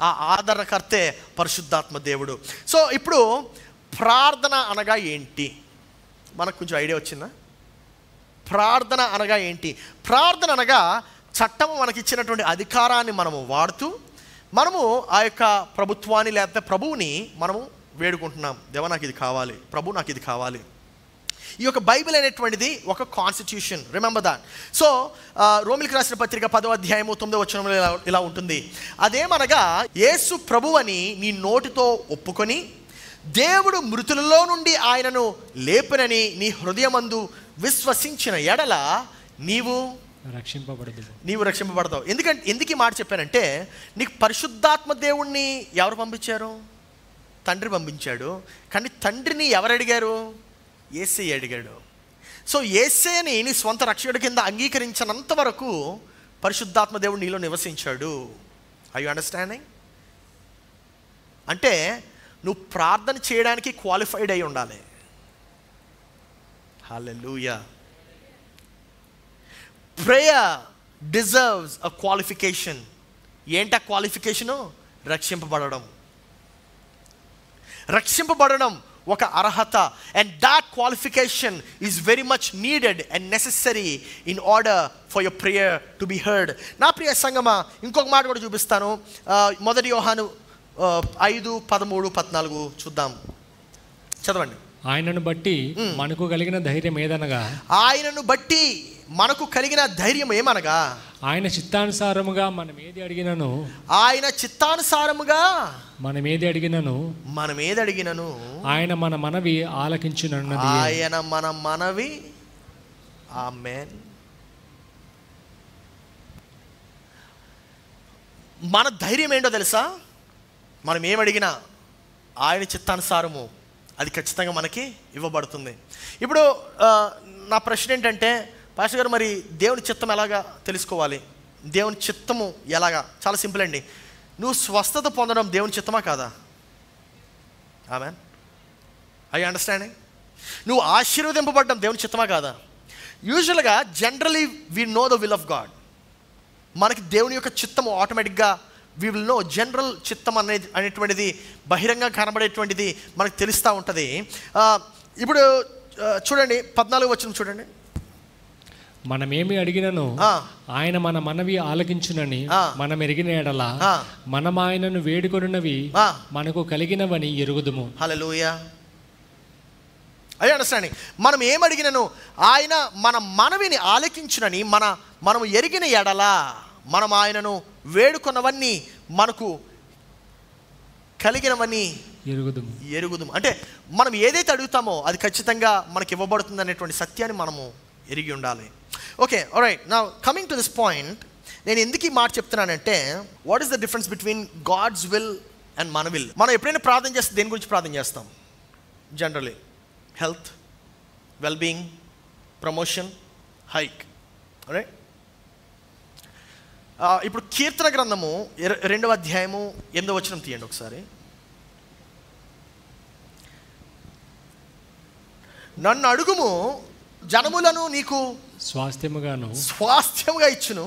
ఆ ఆదరణకర్తే పరిశుద్ధాత్మ దేవుడు. సో ఇప్పుడు ప్రార్థన అనగా ఏంటి మనకు కొంచెం ఐడియా వచ్చిందా? ప్రార్థన అనగా ఏంటి? ప్రార్థన అనగా చట్టము మనకి ఇచ్చినటువంటి అధికారాన్ని మనము వాడుతూ మనము ఆ యొక్క ప్రభుత్వాన్ని లేకపోతే ప్రభువుని మనము వేడుకుంటున్నాం. దేవా నాకు ఇది కావాలి, ప్రభు నాకు ఇది కావాలి. ఈ యొక్క బైబిల్ అనేటువంటిది ఒక కాన్స్టిట్యూషన్, రిమెంబర్ దాట్. సో రోమిలికి రాసిన పత్రిక 10వ అధ్యాయము 9వ వచనంలో ఇలా ఉంటుంది, అదేమనగా యేసు ప్రభు అని నీ నోటితో ఒప్పుకొని దేవుడు మృతులలో నుండి ఆయనను లేపునని నీ హృదయమందు విశ్వసించిన ఎడల నీవు రక్షింపబడతావు. ఎందుకు ఈ మాట చెప్పానంటే నీకు పరిశుద్ధాత్మ దేవుణ్ణి ఎవరు పంపించారు? తండ్రి పంపించాడు. కానీ తండ్రిని ఎవరు అడిగారు? యేసయ్య అడిగాడు. సో యేసయ్యని నీ స్వంత రక్షకుడి కింద అంగీకరించినంత వరకు పరిశుద్ధాత్మ దేవుడు నీలో నివసించాడు. Are you understanding? అంటే నువ్వు ప్రార్థన చేయడానికి క్వాలిఫైడ్ అయి ఉండాలి. Hallelujah. Prayer deserves a qualification. ఏంటా క్వాలిఫికేషను? రక్షింపబడడం. రక్షింపబడడం ఒక అర్హత. And that qualification is very much needed and necessary in order for your prayer to be heard. నా ప్రియ సంగమా, ఇంకొక మాట కూడా చూపిస్తాను. 1 యోహాను 5:13-14 చూద్దాం. చదవండి. ఆయనను బట్టి మనకు కలిగిన ధైర్యం ఏదనగా, ఆయనను బట్టి మనకు కలిగిన ధైర్యం ఏమనగా, ఆయన చిత్తానుసారముగా మనం ఏది అడిగినను, ఆయన చిత్తానుసారముగా మనం ఏది అడిగినను ఆయన మన మనవి ఆలకించునన్నది. ఆయన మన మనవి. ఆమేన్. మన ధైర్యం ఏంటో తెలుసా? మనం ఏమడిగినా ఆయన చిత్తానుసారము అది ఖచ్చితంగా మనకి ఇవ్వబడుతుంది. ఇప్పుడు నా ప్రశ్న ఏంటంటే, పాస్టర్ గారు, మరి దేవుని చిత్తం ఎలాగా తెలుసుకోవాలి? దేవుని చిత్తము ఎలాగా? చాలా సింపుల్ అండి. నువ్వు స్వస్థత పొందడం దేవుని చిత్తమా కాదా? ఆమేన్. I understanding. నువ్వు ఆశీర్వదింపబడడం దేవుని చిత్తమా కాదా? యూజువల్గా generally we know the will of God. మనకి దేవుని యొక్క చిత్తము ఆటోమేటిక్గా వీ విల్ నో. జనరల్ చిత్తం అనేటువంటిది బహిరంగ కనబడేటువంటిది మనకు తెలుస్తూ ఉంటుంది. ఇప్పుడు చూడండి 14 వచనం చూడండి. మనమేమి అడిగినను ఆయన మన మనవి ఆలకించునని మనం ఎరిగిన ఎడల మనం ఆయనను వేడుకొనున్నవి మనకు కలిగినవని ఎరుగుదుము. హల్లెలూయా. I understanding. మనం ఏమడిగినను ఆయన మన మనవిని ఆలకించునని మనం ఎరిగిన ఎడల మనం ఆయనను వేడుకొన్నవన్నీ మనకు కలిగినవన్నీ ఎరుగుదుము. అంటే మనం ఏదైతే అడుగుతామో అది ఖచ్చితంగా మనకి ఇవ్వబడుతుంది అనేటువంటి సత్యాన్ని మనము ఎరిగి ఉండాలి. Okay, alright. Now coming to this point, నేను ఎందుకు ఈ మాట చెప్తున్నానంటే, what is the difference between God's will and మన విల్? మనం ఎప్పుడైనా ప్రార్థన చేస్తే దేని గురించి ప్రార్థన చేస్తాం? Generally health, wellbeing, promotion, hike. Right. ఇప్పుడు కీర్తన గ్రంథము 2వ అధ్యాయము 8వ వచనం తీయండి ఒకసారి. నన్ను అడుగుము, జనములను నీకు స్వాస్థ్యముగా ఇచ్చును,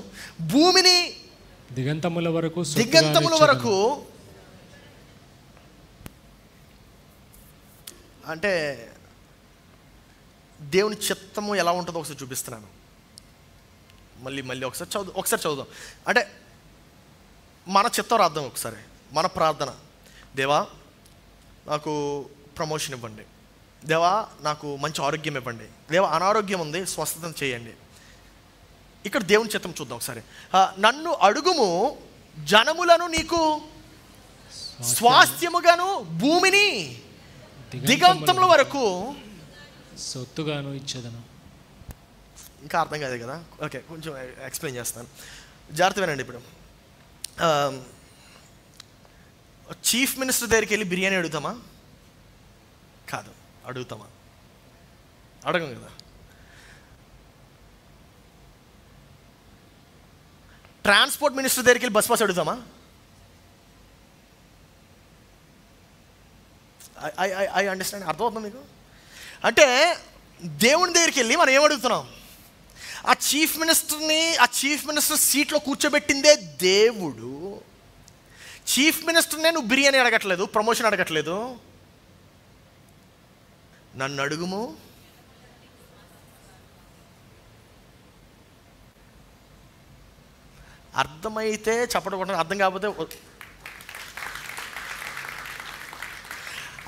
భూమిని దిగంతముల వరకు. అంటే దేవుని చిత్తము ఎలా ఉంటుందో ఒకసారి చూపిస్తున్నాను. మళ్ళీ ఒకసారి చదువుదాం. అంటే మన చిత్తం రాద్దాం ఒకసారి. మన ప్రార్థన, దేవా నాకు ప్రమోషన్ ఇవ్వండి, దేవా నాకు మంచి ఆరోగ్యం ఇవ్వండి, దేవా అనారోగ్యం ఉంది స్వస్థత చేయండి. ఇక్కడ దేవుని చిత్తం చూద్దాం ఒకసారి. నన్ను అడుగుము, జనములను నీకు స్వాస్థ్యముగాను, భూమిని దిగంతముల వరకు సొత్తుగాను ఇచ్చేదను. ఇంకా అర్థం కాదు కదా? ఓకే, కొంచెం ఎక్స్ప్లెయిన్ చేస్తాను, జాగ్రత్త వినండి. ఇప్పుడు చీఫ్ మినిస్టర్ దగ్గరికి వెళ్ళి బిర్యానీ అడుగుతామా? కాదు. అడుగుతామా? అడగం కదా. ట్రాన్స్పోర్ట్ మినిస్టర్ దగ్గరికి వెళ్ళి బస్ పాస్ అడుగుతామా? I understand. అర్థమవుతుందా మీకు? అంటే దేవుని దగ్గరికి వెళ్ళి మనం ఏమడుగుతున్నాం? ఆ చీఫ్ మినిస్టర్ సీట్లో కూర్చోబెట్టిందే దేవుడు. చీఫ్ మినిస్టర్నే నువ్వు బిర్యానీ అడగట్లేదు, ప్రమోషన్ అడగట్లేదు. నన్ను అడుగుము, అర్థమైతే చప్పట కొట్టండి, అర్థం కాకపోతే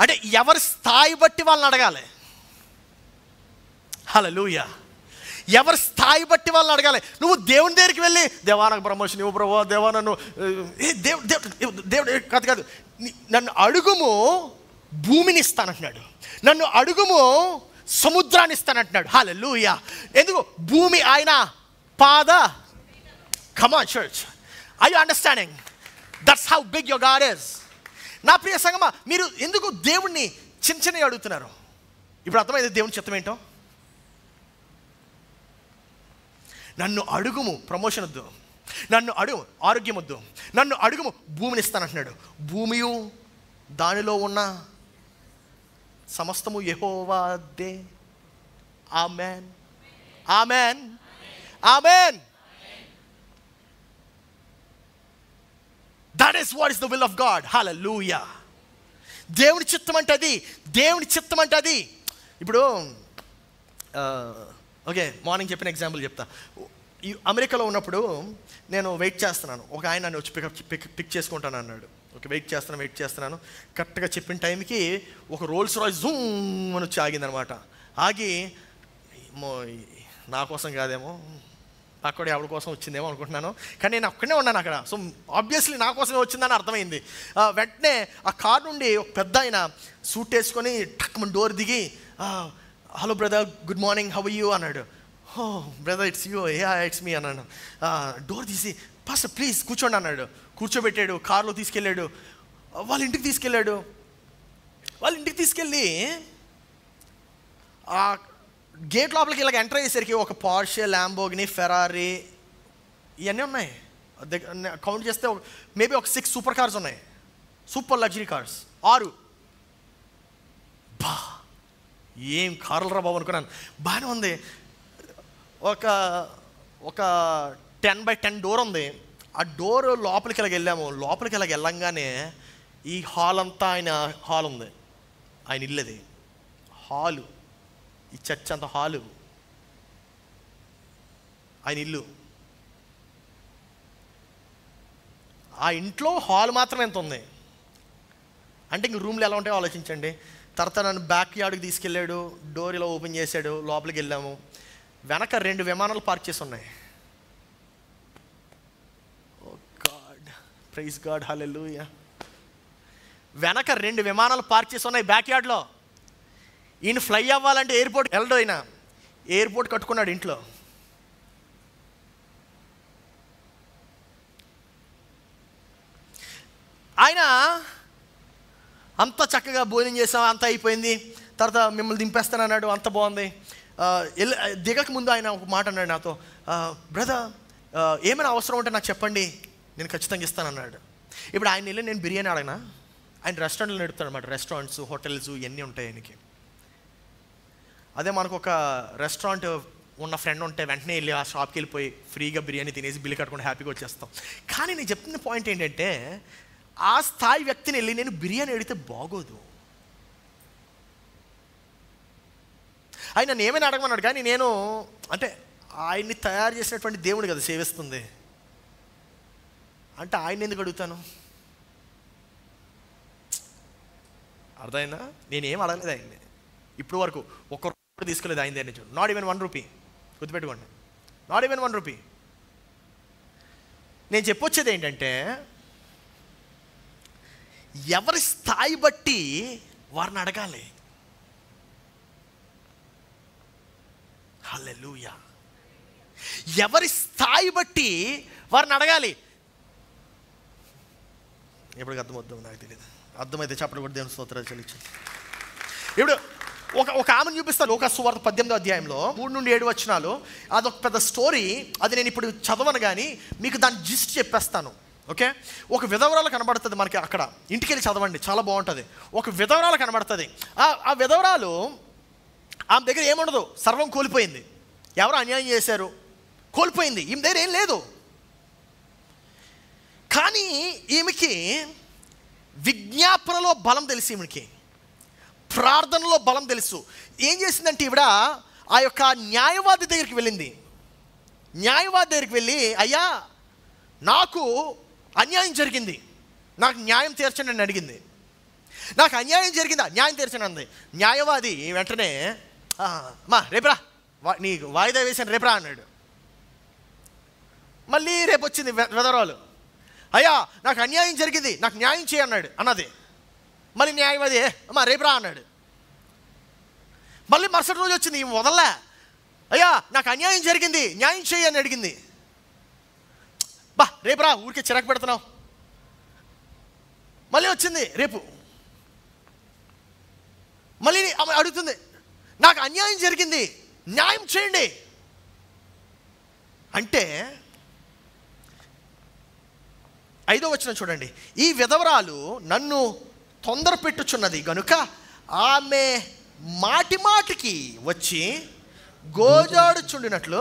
అంటే ఎవరి స్థాయి బట్టి వాళ్ళని అడగాలి. హల్లెలూయా. ఎవరి స్థాయి బట్టి వాళ్ళని అడగాలి. నువ్వు దేవుని దగ్గరికి వెళ్ళి, దేవా నాకు ప్రమోషన్ ఇవ్వు ప్రభు, దేవా నన్ను దేవుడు కాదు, నన్ను అడుగుము భూమిని ఇస్తానంటున్నాడు, నన్ను అడుగుము సముద్రాన్ని ఇస్తానంటున్నాడు. హల్లెలూయా. ఎందుకు? భూమి ఆయన పాద. Come on church, are you understanding? That's how big your God is. నా ప్రియ సంగమా, మీరు ఎందుకు దేవుణ్ణి చిన్నగా అడుగుతున్నారు? ఇప్పుడు అర్థమైంది దేవుని చిత్తం ఏంటో. నన్ను అడుగుము, ప్రమోషన్ వద్దు, నన్ను అడుగు ఆరోగ్యం వద్దు, నన్ను అడుగుము భూమిని ఇస్తానంటున్నాడు. భూమియు దానిలో ఉన్న సమస్తము యెహోవాదే. Amen, amen, amen. That is what is the will of God. Hallelujah. దేవుని చిత్తం అంటే అది, దేవుని చిత్తం అంటే అది. ఇప్పుడు ఓకే, మార్నింగ్ చెప్పిన ఎగ్జాంపుల్ చెప్తా. అమెరికాలో ఉన్నప్పుడు నేను వెయిట్ చేస్తున్నాను. ఒక ఆయన నన్ను వచ్చి పిక్ చేసుకుంటాను అన్నాడు. ఓకే, వెయిట్ చేస్తున్నాను. కరెక్ట్గా చెప్పిన టైంకి ఒక రోల్స్ రాయ్స్ జూమ్ అని వచ్చి ఆగిందనమాట. ఆగి నా కోసం కాదేమో, అక్కడ ఎవరి కోసం వచ్చిందేమో అనుకుంటున్నాను. కానీ నేను అక్కడనే ఉన్నాను అక్కడ. సో ఆబ్వియస్లీ నా కోసమే వచ్చిందని అర్థమైంది. వెంటనే ఆ కార్ నుండి ఒక పెద్ద ఆయన సూట్ వేసుకొని టక్ డోర్ దిగి, hello brother, good morning, how are you అన్నాడు. Oh brother, it's you, yeah it's me అన్నాను. డోర్ తీసి, పాస్టర్ ప్లీజ్ కూర్చోండి అన్నాడు. కూర్చోబెట్టాడు, కార్లో తీసుకెళ్ళాడు, వాళ్ళ ఇంటికి తీసుకెళ్ళి ఆ గేట్ లోపలికి ఇలాగ ఎంటర్ అయ్యేసరికి ఒక పోర్షే, ల్యాంబోర్గిని, ఫెరారీ ఇవన్నీ ఉన్నాయి. కౌంట్ చేస్తే మేబీ ఒక 6 సూపర్ కార్స్ ఉన్నాయి, సూపర్ లగ్జరీ కార్స్. 6. బా, ఏం కార్లు రా బాబు అనుకున్నాను. బాగానే ఉంది. ఒక 10x10 డోర్ ఉంది. ఆ డోర్ లోపలికి ఇలాగ వెళ్ళాము. లోపలికి ఇలాగ వెళ్ళంగానే ఈ హాల్ అంతా ఆయన హాల్ ఉంది. ఆయన ఇల్లది హాలు, ఈ చర్చ్ అంత హాలు ఆయన ఇల్లు. ఆ ఇంట్లో హాల్ మాత్రం ఎంత ఉంది అంటే ఇంక రూమ్లు ఎలా ఉంటాయో ఆలోచించండి. తర్వాత నన్ను బ్యాక్ యార్డ్కి తీసుకెళ్ళాడు. డోర్ ఇలా ఓపెన్ చేశాడు, లోపలికి వెళ్ళాము. వెనక 2 విమానాలు పార్క్ చేసి ఉన్నాయి. ఓ గాడ్, ప్రైజ్ గాడ్, హల్లెలూయా. వెనక 2 విమానాలు పార్క్ చేసి ఉన్నాయి బ్యాక్ యార్డ్లో. ఈయన ఫ్లై అవ్వాలంటే ఎయిర్పోర్ట్ వెళ్ళడు. అయినా ఎయిర్పోర్ట్ కట్టుకున్నాడు ఇంట్లో. ఆయన అంత చక్కగా భోజనం చేసాం, అంత అయిపోయింది. తర్వాత మిమ్మల్ని దింపేస్తానన్నాడు, అంత బాగుంది. దిగక ముందు ఆయన ఒక మాట అన్నాడు నాతో, బ్రదర్ ఏమైనా అవసరం ఉంటే నాకు చెప్పండి, నేను ఖచ్చితంగా ఇస్తానన్నాడు. ఇప్పుడు ఆయన వెళ్ళి నేను బిర్యానీ అడగనా? ఆయన రెస్టారెంట్లు నడుపుతాడు అనమాట. రెస్టారెంట్స్, హోటల్స్ ఇవన్నీ ఉంటాయి ఆయనకి. అదే మనకు ఒక రెస్టారెంట్ ఉన్న ఫ్రెండ్ ఉంటే వెంటనే వెళ్ళి ఆ షాప్కి వెళ్ళిపోయి ఫ్రీగా బిర్యానీ తినేసి బిల్లు కట్టుకుని హ్యాపీగా వచ్చేస్తాం. కానీ నేను చెప్తున్న పాయింట్ ఏంటంటే, ఆ స్థాయి వ్యక్తిని వెళ్ళి నేను బిర్యానీ అడిగితే బాగోదు. ఆయన నన్ను ఏమైనా అడగమన్నాడు, కానీ నేను అంటే ఆయన్ని తయారు చేసినటువంటి దేవుడు కదా సేవిస్తుంది అంటే ఆయన ఎందుకు అడుగుతాను? అర్థమైందా? నేనేం అడగలేదు ఆయన్ని ఇప్పుడు వరకు. ఒక్క రూపాయి తీసుకోలేదు ఆయన దగ్గర నుంచి. Not even 1 rupee. గుర్తుపెట్టుకోండి, నాట్ ఈవెన్ 1 రూపీ. నేను చెప్పొచ్చేది ఏంటంటే, ఎవరి స్థాయి బట్టి వారిని అడగాలి. హల్లెలూయా. ఎవరి స్థాయి బట్టి వారిని అడగాలి. ఎప్పటికి అర్థమవుతుందో నాకు తెలియదు. అర్థమైతే చెప్పడం కూడా దేవుని స్తోత్రాలు చెల్లించండి. ఇప్పుడు ఒక ఆమెను చూపిస్తాను. లోకా సువార్త 18వ అధ్యాయంలో 3 నుండి 7 వచనాలు. అదొక పెద్ద స్టోరీ. అది నేను ఇప్పుడు చదవను, కానీ మీకు దాని జిస్ట్ చెప్పేస్తాను. ఓకే, ఒక విధవరాలు కనబడుతుంది మనకి అక్కడ. ఇంటికి వెళ్ళి చదవండి, చాలా బాగుంటుంది. ఒక విధవరాలు కనబడుతుంది. ఆ విధవరాలు, ఆమె దగ్గర ఏముండదు, సర్వం కోల్పోయింది. ఎవరు అన్యాయం చేశారు, కోల్పోయింది. ఈమె దగ్గర ఏం లేదు. కానీ ఈమెకి విజ్ఞాపనలో బలం తెలుసు, ఈమెకి ప్రార్థనలో బలం తెలుసు. ఏం చేసిందంటే ఈవిడ ఆ యొక్క న్యాయవాది దగ్గరికి వెళ్ళింది. న్యాయవాది దగ్గరికి వెళ్ళి, అయ్యా నాకు అన్యాయం జరిగింది, నాకు న్యాయం తీర్చండి అని అడిగింది. నాకు అన్యాయం జరిగిందా, న్యాయం తీర్చండి అంది. న్యాయవాది వెంటనే మా రేపురా, నీ వాయిదా వేసాను రేపురా అన్నాడు. మళ్ళీ రేపు వచ్చింది వెదరాలు, అయ్యా నాకు అన్యాయం జరిగింది, నాకు న్యాయం చేయన్నాడు అన్నది. మళ్ళీ న్యాయవాది అమ్మా రేపురా అన్నాడు. మళ్ళీ మరుసటి రోజు వచ్చింది, ఈ వదలలే, అయ్యా నాకు అన్యాయం జరిగింది, న్యాయం చేయి అని అడిగింది. బా రేపురా, ఊరికే చిరాకు పెడుతున్నావు. మళ్ళీ వచ్చింది రేపు, మళ్ళీ ఆమె అడుగుతుంది, నాకు అన్యాయం జరిగింది, న్యాయం చేయండి అంటే. 5వ వచనం చూడండి. ఈ విధవరాలు నన్ను తొందర పెట్టుచున్నది గనుక ఆమె మాటి మాటికి వచ్చి గోజాడుకుంటున్నట్లు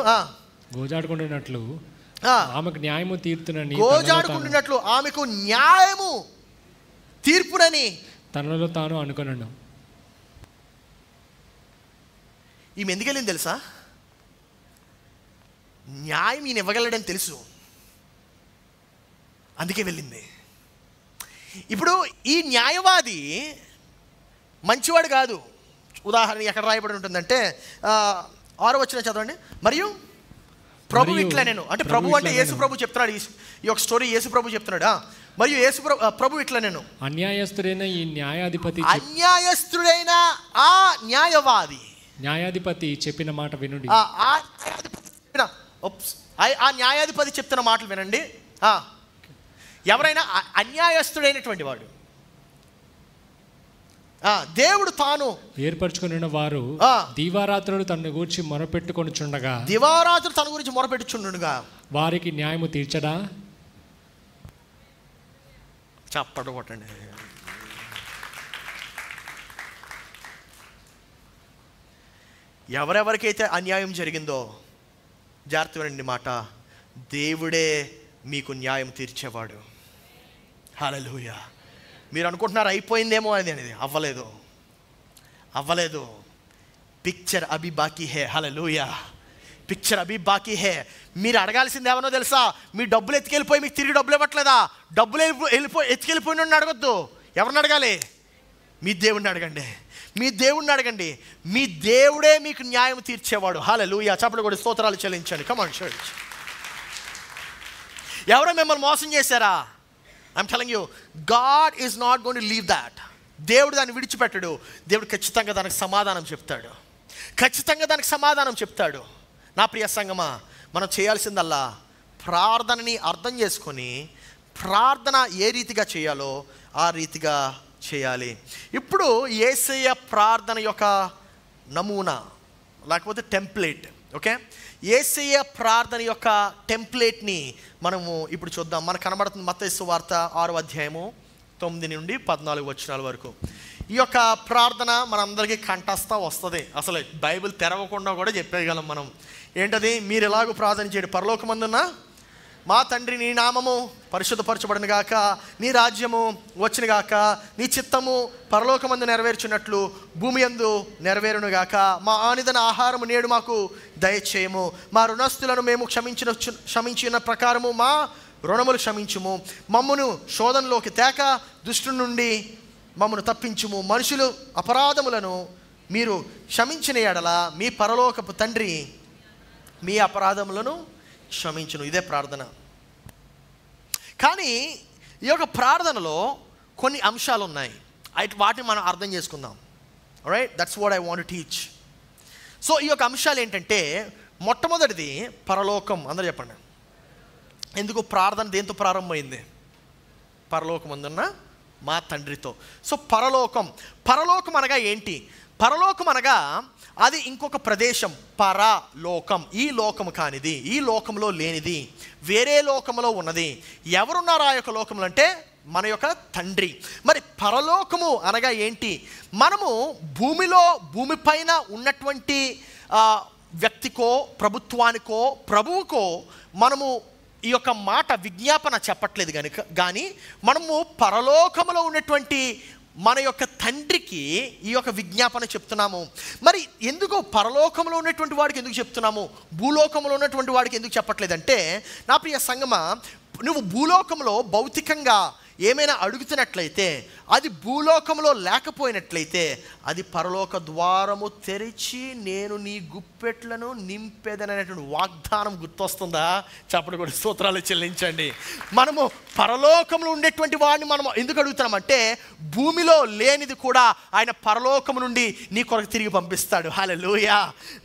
ఆమెకు న్యాయము తీర్చునని గోజాడుకుంటున్నట్లు ఆమెకు న్యాయము తీర్పునని తనలో తాను అనుకున్నాను. ఈమె ఎందుకు వెళ్ళింది తెలుసా? న్యాయం ఈయన ఇవ్వగలడని తెలుసు, అందుకే వెళ్ళింది. ఇప్పుడు ఈ న్యాయవాది మంచివాడు కాదు. ఉదాహరణ ఎక్కడ రాయబడి ఉంటుందంటే 6వ వచనం చదవండి. మరియు ప్రభు ఇట్లా నేను, అంటే ప్రభు అంటే యేసు ప్రభు చెప్తున్నాడు. ఈ యొక్క స్టోరీ యేసు ప్రభు చెప్తున్నాడు. మరియు యేసు ప్రభు ఇట్లా నేను, అన్యాయస్తుడైన ఈ న్యాయాధిపతి, అన్యాయస్తుడైన ఆ న్యాయాధిపతి చెప్పిన మాట వినండి. ఆ న్యాయాధిపతి చెప్తున్న మాటలు వినండి. ఎవరైనా అన్యాయస్తుడైనటువంటి వాడు, దేవుడు తాను ఏర్పరచుకున్న వారు దివారాత్రులు తన గురించి మొరపెట్టుకొనుచుండగా వారికి న్యాయము తీర్చడా? చప్పట కొట్టండి. ఎవరెవరికైతే అన్యాయం జరిగిందో జాగ్రత్త వినండి మాట, దేవుడే మీకు న్యాయం తీర్చేవాడు. హల్లెలూయా. మీరు అనుకుంటున్నారు అయిపోయిందేమో అనేది. అవ్వలేదు. పిక్చర్ అభి బాకీ హే. హల్లెలూయా. పిక్చర్ అభి బాకీ హే. మీరు అడగాల్సింది ఏమనో తెలుసా? మీ డబ్బులు ఎత్తుకెళ్ళిపోయి మీకు తిరిగి డబ్బులు ఇవ్వట్లేదా? డబ్బులు ఎత్తుకెళ్ళిపోయిన అడగొద్దు. ఎవరిని అడగాలి? మీ దేవుడిని అడగండి. మీ దేవుడే మీకు న్యాయం తీర్చేవాడు. హల్లెలూయా. చప్పట్లు కొట్టి స్తోత్రాలు చెల్లించండి. Come on church. ఎవరో మిమ్మల్ని మోసం చేశారా? I'm telling you, God is not going to leave that. దేవుడు దాన్ని విడిచిపెట్టడు. దేవుడు ఖచ్చితంగా దానికి సమాధానం చెప్తాడు. నా ప్రియ సంగమా, మనం చేయాల్సిందల్లా ప్రార్థనని అర్థం చేసుకొని ప్రార్థన ఏ రీతిగా చేయాలో ఆ రీతిగా చేయాలి. ఇప్పుడు యేసయ్య ప్రార్థన యొక్క నమూనా లేకపోతే టెంప్లెట్, ఓకే, యేసయ్య ప్రార్థన యొక్క టెంప్లెట్ని మనము ఇప్పుడు చూద్దాం. మనకు కనబడుతుంది మత్తయి సువార్త 6వ అధ్యాయము 9 నుండి 14 వచనాల వరకు. ఈ యొక్క ప్రార్థన మనందరికీ కంఠస్థ వస్తుంది. అసలు బైబిల్ తెరవకుండా కూడా చెప్పేయగలం మనం. ఏంటది? మీరు ఎలాగో ప్రార్థన చేయండి. పరలోకమందున్న మా తండ్రి, నీ నామము పరిశుద్ధపరచబడును గాక, నీ రాజ్యము వచ్చును గాక, నీ చిత్తము పరలోకమందు నెరవేర్చున్నట్లు భూమి యందు నెరవేరును గాక. మా ఆనిదన ఆహారము నేడు మాకు దయచేయము. మా రుణస్తులను మేము క్షమించిన ప్రకారము మా రుణములు క్షమించుము. మమ్మును శోధనలోకి తేక దుష్టుని నుండి మమ్మను తప్పించుము. మనుషులు అపరాధములను మీరు క్షమించిన ఎడల మీ పరలోకపు తండ్రి మీ అపరాధములను క్షమించును. ఇదే ప్రార్థన. కానీ ఈ యొక్క ప్రార్థనలో కొన్ని అంశాలు ఉన్నాయి. వాటిని మనం అర్థం చేసుకుందాం. Right, that's what I want to teach. So ఈ యొక్క అంశాలు ఏంటంటే, మొట్టమొదటిది పరలోకం. అందరూ చెప్పండి. ఎందుకు ప్రార్థన దేంతో ప్రారంభమైంది? పరలోకమందున్న మా తండ్రితో. సో పరలోకం అనగా ఏంటి? పరలోకం అనగా అది ఇంకొక ప్రదేశం. పరలోకం, ఈ లోకము కానిది, ఈ లోకంలో లేనిది, వేరే లోకంలో ఉన్నది. ఎవరున్నారు ఆ యొక్క లోకంలో అంటే మన యొక్క తండ్రి. మరి పరలోకము అనగా ఏంటి? మనము భూమిపైన ఉన్నటువంటి వ్యక్తికో, ప్రభుత్వానికో, ప్రభువుకో మనము ఈ యొక్క మాట విజ్ఞాపన చెప్పట్లేదు కానీ మనము పరలోకములో ఉన్నటువంటి మన యొక్క తండ్రికి ఈ యొక్క విజ్ఞాపన చెప్తున్నాము. మరి ఎందుకు పరలోకంలో ఉన్నటువంటి వాడికి ఎందుకు చెప్తున్నాము, భూలోకంలో ఉన్నటువంటి వాడికి ఎందుకు చెప్పట్లేదంటే, నా ప్రియ సంగమా, నువ్వు భూలోకంలో భౌతికంగా ఏమైనా అడుగుతున్నట్లయితే, అది భూలోకంలో లేకపోయినట్లయితే, అది పరలోక ద్వారము తెరిచి నేను నీ గుప్పెట్లను నింపేదనేటువంటి వాగ్దానం గుర్తొస్తుందా? చప్పటి కూడా స్తోత్రాలు చెల్లించండి. మనము పరలోకంలో ఉండేటువంటి వాడిని మనం ఎందుకు అడుగుతున్నామంటే, భూమిలో లేనిది కూడా ఆయన పరలోకం నుండి నీ కొరకు తిరిగి పంపిస్తాడు. Hallelujah.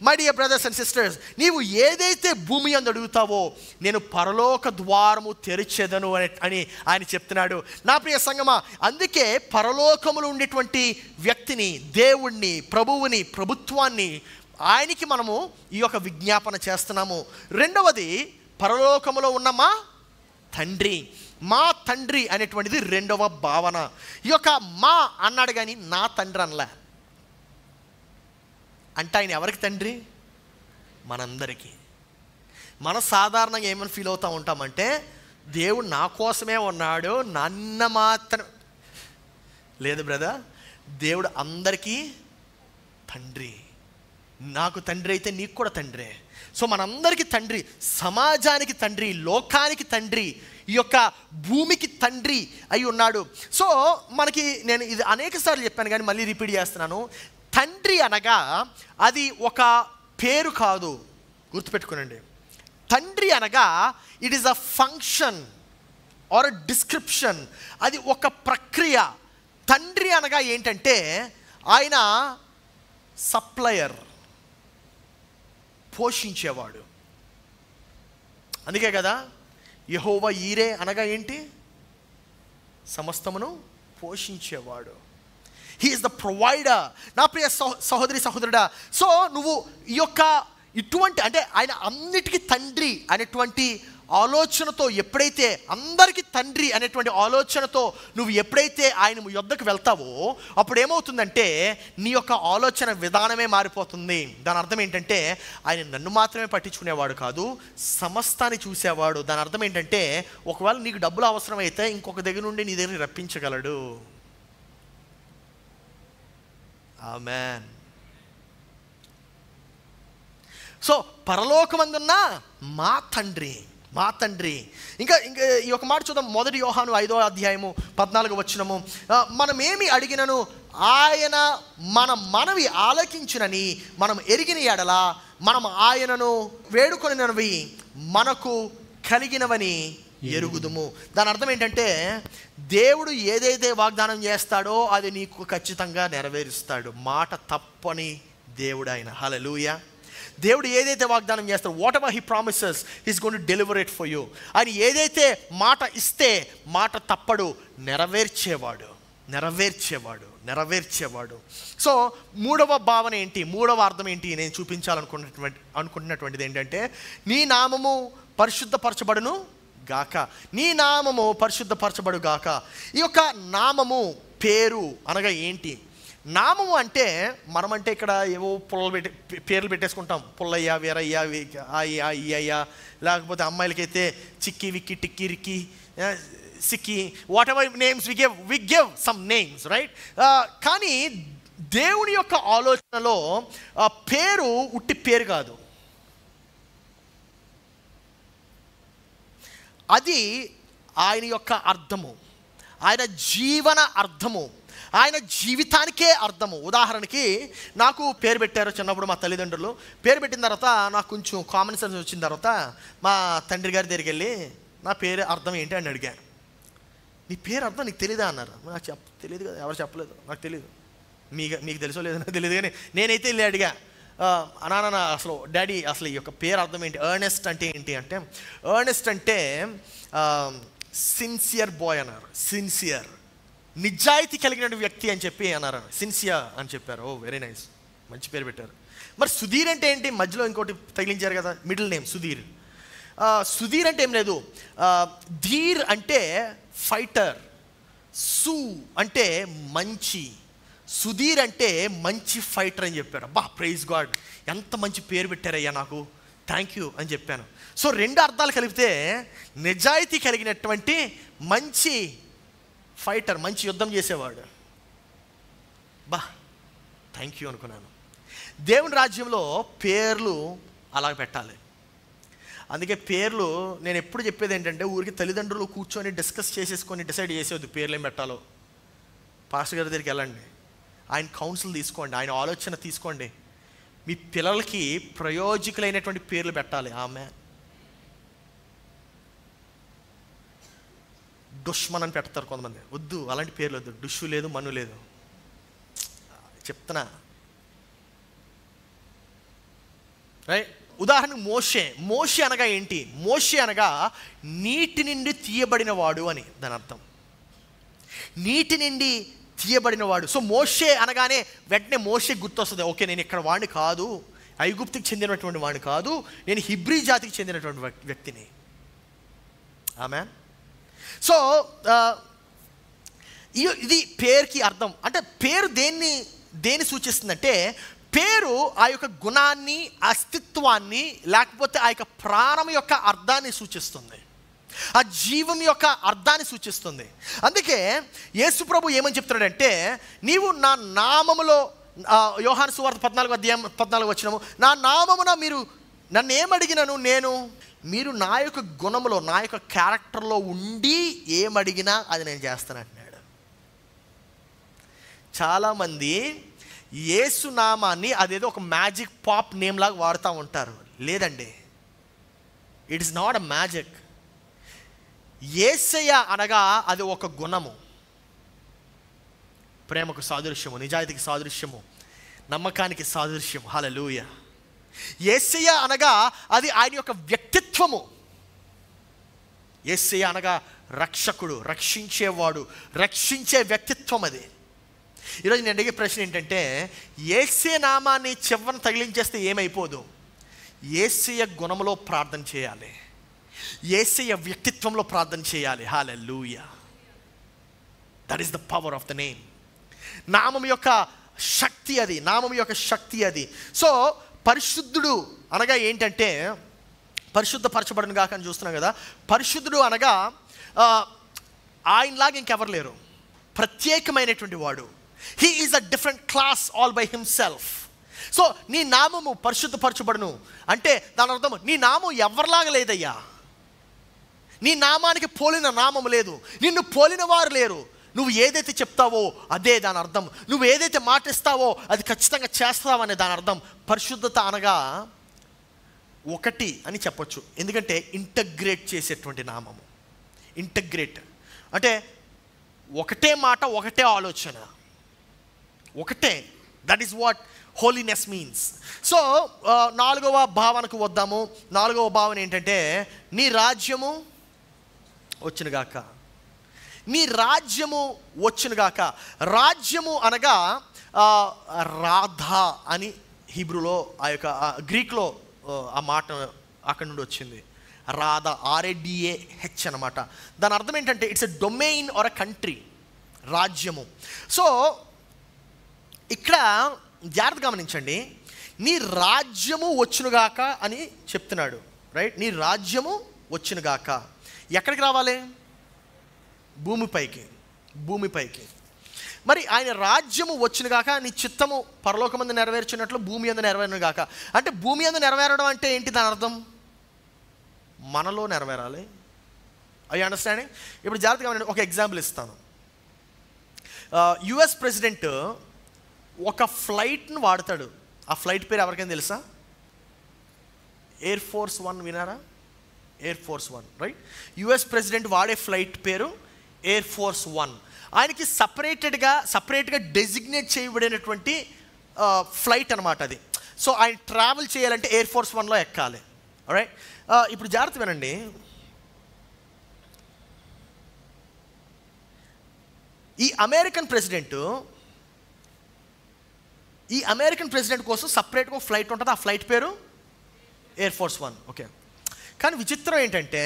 My dear brothers and sisters, నీవు ఏదైతే భూమి యందు అడుగుతావో నేను పరలోక ద్వారము తెరిచేదను అని ఆయన చెప్తున్నాడు. నా ప్రియ సంగమా, అందుకే పరలోకములో ఉండేటువంటి వ్యక్తిని, దేవుణ్ణి, ప్రభువుని, ప్రభుత్వాన్ని, ఆయనకి మనము ఈ యొక్క విజ్ఞాపన చేస్తున్నాము. రెండవది, పరలోకములో ఉన్న మా తండ్రి. మా తండ్రి అనేటువంటిది రెండవ భావన. ఈ యొక్క మా అన్నాడు కానీ నా తండ్రి అనలే. అంటే ఆయన ఎవరికి తండ్రి? మనందరికీ. మనం సాధారణంగా ఏమని ఫీల్ అవుతూ ఉంటామంటే, దేవుడు నా కోసమే ఉన్నాడు, నన్ను మాత్రం. లేదు బ్రదర్, దేవుడు అందరికీ తండ్రి. నాకు తండ్రి అయితే నీకు కూడా తండ్రే. సో మనందరికీ తండ్రి, సమాజానికి తండ్రి, లోకానికి తండ్రి, ఈ యొక్క భూమికి తండ్రి అయి ఉన్నాడు. సో మనకి నేను ఇది అనేక సార్లు చెప్పాను కానీ మళ్ళీ రిపీట్ చేస్తున్నాను. తండ్రి అనగా అది ఒక పేరు కాదు, గుర్తుపెట్టుకోనండి. తండ్రి అనగా it is a function are a description. అది ఒక ప్రక్రియ. తండ్రి అనగా ఏంటంటే ఆయన సప్లయర్, పోషించేవాడు. అందుకే కదా యెహోవా ఈరే అనగా ఏంటి? సమస్తమును పోషించేవాడు. He is the provider. నా ప్రియ సహోదరి సహోదరుడా, సో నువ్వు ఈ యొక్క ఇటువంటి అంటే ఆయన అన్నిటికీ తండ్రి అనేటువంటి ఆలోచనతో ఎప్పుడైతే, అందరికీ తండ్రి అనేటువంటి ఆలోచనతో నువ్వు ఎప్పుడైతే ఆయన యొద్దకు వెళ్తావో అప్పుడు ఏమవుతుందంటే నీ యొక్క ఆలోచన విధానమే మారిపోతుంది. దాని అర్థం ఏంటంటే ఆయన నన్ను మాత్రమే పట్టించుకునేవాడు కాదు, సమస్తాన్ని చూసేవాడు. దాని అర్థం ఏంటంటే ఒకవేళ నీకు డబ్బులు అవసరమైతే ఇంకొక దగ్గర నుండి నీ దగ్గర రప్పించగలడు. ఆమేన్. సో పరలోకమందున్న మా తండ్రి, మా తండ్రి. ఇంకా ఈ ఒక మాట చూద్దాం. 1 యోహాను 5వ అధ్యాయము 14వ వచనము. మనమేమి అడిగినను ఆయన మన మనవి ఆలకించునని మనం ఎరిగిన ఎడల మనం ఆయనను వేడుకొనినవి మనకు కలిగినవని ఎరుగుదుము. దాని అర్థం ఏంటంటే దేవుడు ఏదైతే వాగ్దానం చేస్తాడో అది నీకు ఖచ్చితంగా నెరవేరుస్తాడు. మాట తప్పని దేవుడు ఆయన. హల్లెలూయా. దేవుడు ఏదైతే వాగ్దానం చేస్తాడో, what ever he promises he's going to deliver it for you. ఆయన ఏదైతే మాట ఇస్తే మాట తప్పడు, నెరవేర్చేవాడు, నెరవేర్చేవాడు, నెరవేర్చేవాడు. సో మూడవ భావన ఏంటి, మూడవ అర్థం ఏంటి నేను అనుకుంటున్నటువంటిది ఏంటంటే నీ నామము పరిశుద్ధపరచబడును గాక. నీ నామము పరిశుద్ధపరచబడు గాక. ఈ యొక్క నామము, పేరు అనగా ఏంటి? నామము అంటే మనమంటే ఇక్కడ ఏవో పేర్లు పెట్టేసుకుంటాం. పుల్లయ్య, వీరయ్య, అయ్య, లేకపోతే అమ్మాయిలకైతే Chikki, Vicky, Tikki, Rikki, Sikki, whatever names we give some names, right? కానీ దేవుని యొక్క ఆలోచనలో పేరు ఉట్టి పేరు కాదు, అది ఆయన యొక్క అర్థము, ఆయన జీవన అర్థము, ఆయన జీవితానికే అర్థము. ఉదాహరణకి నాకు పేరు పెట్టారు చిన్నప్పుడు మా తల్లిదండ్రులు. పేరు పెట్టిన తర్వాత నాకు కొంచెం కామన్ సెన్స్ వచ్చిన తర్వాత మా తండ్రి గారి దగ్గరికి వెళ్ళి నా పేరు అర్థం ఏంటి అని అడిగాను. నీ పేరు అర్థం నీకు తెలీదా అన్నారు. నాకు తెలియదు కదా, ఎవరు చెప్పలేదు, నాకు తెలియదు. మీకు తెలుసో లేదో నాకు తెలియదు. కానీ నేనైతే వెళ్ళి అడిగా, నాన్న అసలు డాడీ అసలు ఈ యొక్క పేరు అర్థం ఏంటి? ఎర్నెస్ట్ అంటే ఏంటి అంటే, ఎర్నెస్ట్ అంటే సిన్సియర్ బాయ్ అన్నారు. సిన్సియర్, నిజాయితీ కలిగిన వ్యక్తి అని చెప్పి అన్నారు. సిన్సియర్ అని చెప్పారు. ఓ వెరీ నైస్, మంచి పేరు పెట్టారు. మరి సుధీర్ అంటే ఏంటి? మధ్యలో ఇంకోటి తగిలించారు కదా, మిడిల్ నేమ్ సుధీర్. సుధీర్ అంటే ఏం లేదు. ధీర్ అంటే ఫైటర్, సు అంటే మంచి, సుధీర్ అంటే మంచి ఫైటర్ అని చెప్పారు. అబ్బా ప్రైజ్ గాడ్, ఎంత మంచి పేరు పెట్టారయ్యా నాకు, థ్యాంక్ యూ అని చెప్పాను. సో రెండు అర్థాలు కలిపితే నిజాయితీ కలిగినటువంటి మంచి ఫైటర్, మంచి యుద్ధం చేసేవాడు. బా థ్యాంక్ యూ అనుకున్నాను. దేవుని రాజ్యంలో పేర్లు అలా పెట్టాలి. అందుకే పేర్లు నేను ఎప్పుడు చెప్పేది ఏంటంటే, ఊరికి తల్లిదండ్రులు కూర్చొని డిస్కస్ చేసేసుకొని డిసైడ్ చేసేవద్దు పేర్లు ఏం పెట్టాలో. పాస్టర్ గారి దగ్గరికి వెళ్ళండి, ఆయన కౌన్సిల్ తీసుకోండి, ఆయన ఆలోచన తీసుకోండి. మీ పిల్లలకి ప్రయోజకులైనటువంటి పేర్లు పెట్టాలి. ఆమె దుష్మన్ అని పెడతారు కొంతమంది. వద్దు, అలాంటి పేర్లు వద్దు. డుషు లేదు, మన్ను లేదు, చెప్తున్నా రైట్. ఉదాహరణకు మోషే. మోషే అనగా ఏంటి? మోషే అనగా నీటి నుండి తీయబడిన వాడు అని దాని అర్థం. నీటి నుండి తీయబడినవాడు. సో మోషే అనగానే వెంటనే మోషే గుర్తొస్తుంది. ఓకే, నేను ఇక్కడ వాడిని కాదు, ఐగుప్తికి చెందినటువంటి వాడిని కాదు, నేను హిబ్రీ జాతికి చెందినటువంటి వ్యక్తిని. ఆమెన్. సో ఇది పేరుకి అర్థం. అంటే పేరు దేన్ని సూచిస్తుందంటే, పేరు ఆ యొక్క గుణాన్ని, అస్తిత్వాన్ని, లేకపోతే ఆ యొక్క ప్రాణం యొక్క అర్థాన్ని సూచిస్తుంది, ఆ జీవం యొక్క అర్థాన్ని సూచిస్తుంది. అందుకే యేసు ప్రభు ఏమని చెప్తున్నాడంటే, నీవు నా నామములో, యోహాను సువార్త 14 నా నామమున మీరు నన్ను ఏమడిగినను మీరు నా యొక్క గుణములో, నా యొక్క క్యారెక్టర్లో ఉండి ఏమడిగినా అది నేను చేస్తాను అంటున్నాడు. చాలామంది యేసు నామాన్ని అదేదో ఒక మ్యాజిక్ పాప్ నేమ్ లాగా వాడుతూ ఉంటారు. లేదండి, it is not a magic. యేసయ్య అనగా అది ఒక గుణము. ప్రేమకు సాదృశ్యము, నిజాయితీకి సాదృశ్యము, నమ్మకానికి సాదృశ్యం. హల్లెలూయా. యేసయ్య అనగా అది ఆయన యొక్క వ్యక్తిత్వము. యేసయ్య అనగా రక్షకుడు, రక్షించేవాడు, రక్షించే వ్యక్తిత్వం అది. ఈరోజు నేను అడిగే ప్రశ్న ఏంటంటే, యేసే నామాన్ని చివరిని తగిలించేస్తే ఏమైపోదు. యేసయ్య గుణములో ప్రార్థన చేయాలి, యేసయ్య వ్యక్తిత్వంలో ప్రార్థన చేయాలి. Hallelujah. That is the power of the name. నామం యొక్క శక్తి అది, నామం యొక్క శక్తి అది. సో పరిశుద్ధుడు అనగా ఏంటంటే, పరిశుద్ధపరచబడిన గాక అని చూస్తున్నాం కదా. పరిశుద్ధుడు అనగా ఆయనలాగా ఇంకెవరు లేరు, ప్రత్యేకమైనటువంటి వాడు. He is a different class all by himself. So నీ నామము పరిశుద్ధపరచబడును అంటే దాని అర్థం, నీ నామం ఎవరిలాగా లేదయ్యా, నీ నామానికి పోలిన నామం లేదు, నిన్ను పోలిన వారు లేరు. నువ్వు ఏదైతే చెప్తావో అదే దాని అర్థం, నువ్వు ఏదైతే మాట ఇస్తావో అది ఖచ్చితంగా చేస్తావనే దాని అర్థం. పరిశుద్ధత అనగా ఒకటి అని చెప్పొచ్చు, ఎందుకంటే ఇంటగ్రేట్ చేసేటువంటి నామము. ఇంటగ్రేట్ అంటే ఒకటే మాట, ఒకటే ఆలోచన, ఒకటే. That is what holiness means. So 4వ భావనకు వద్దాము. 4వ భావన ఏంటంటే, నీ రాజ్యము వచ్చునుగాక. నీ రాజ్యము వచ్చునుగాక. రాజ్యము అనగా రాధా అని హీబ్రూలో, ఆ యొక్క గ్రీక్లో ఆ మాట అక్కడి నుండి వచ్చింది. రాధా, RADAH అనమాట. దాని అర్థం ఏంటంటే it's a domain or a country, రాజ్యము. సో ఇక్కడ జాగ్రత్త గమనించండి, నీ రాజ్యము వచ్చునుగాక అని చెప్తున్నాడు, రైట్? నీ రాజ్యము వచ్చునుగాక. ఎక్కడికి రావాలి? భూమిపైకి. మరి ఆయన రాజ్యము వచ్చునుగాక, నీ చిత్తము పరలోకమందు నెరవేర్చినట్లు భూమి యందు నెరవేరునుగాక. అంటే భూమి యందు నెరవేరడం అంటే ఏంటి? దాని అర్థం మనలో నెరవేరాలి. I understanding. ఇప్పుడు జాగ్రత్తగా నేను ఒక ఎగ్జాంపుల్ ఇస్తాను. US ప్రెసిడెంట్ ఒక ఫ్లైట్ను వాడతాడు. ఆ ఫ్లైట్ పేరు ఎవరికైనా తెలుసా? ఎయిర్ ఫోర్స్ 1 వినారా? Air Force 1, right? US president వాడే ఫ్లైట్ పేరు ఎయిర్ ఫోర్స్ 1. ఆయనకి సపరేట్గా డెసిగ్నేట్ చేయబడినటువంటి ఫ్లైట్ అనమాట అది. సో ఆయన ట్రావెల్ చేయాలంటే ఎయిర్ ఫోర్స్ 1లో ఎక్కాలి, రైట్? ఇప్పుడు జాగ్రత్త వినండి. ఈ అమెరికన్ ప్రెసిడెంట్ కోసం సపరేట్గా ఒక ఫ్లైట్ ఉంటుంది. ఆ ఫ్లైట్ పేరు ఎయిర్ ఫోర్స్ 1, ఓకే. కానీ విచిత్రం ఏంటంటే,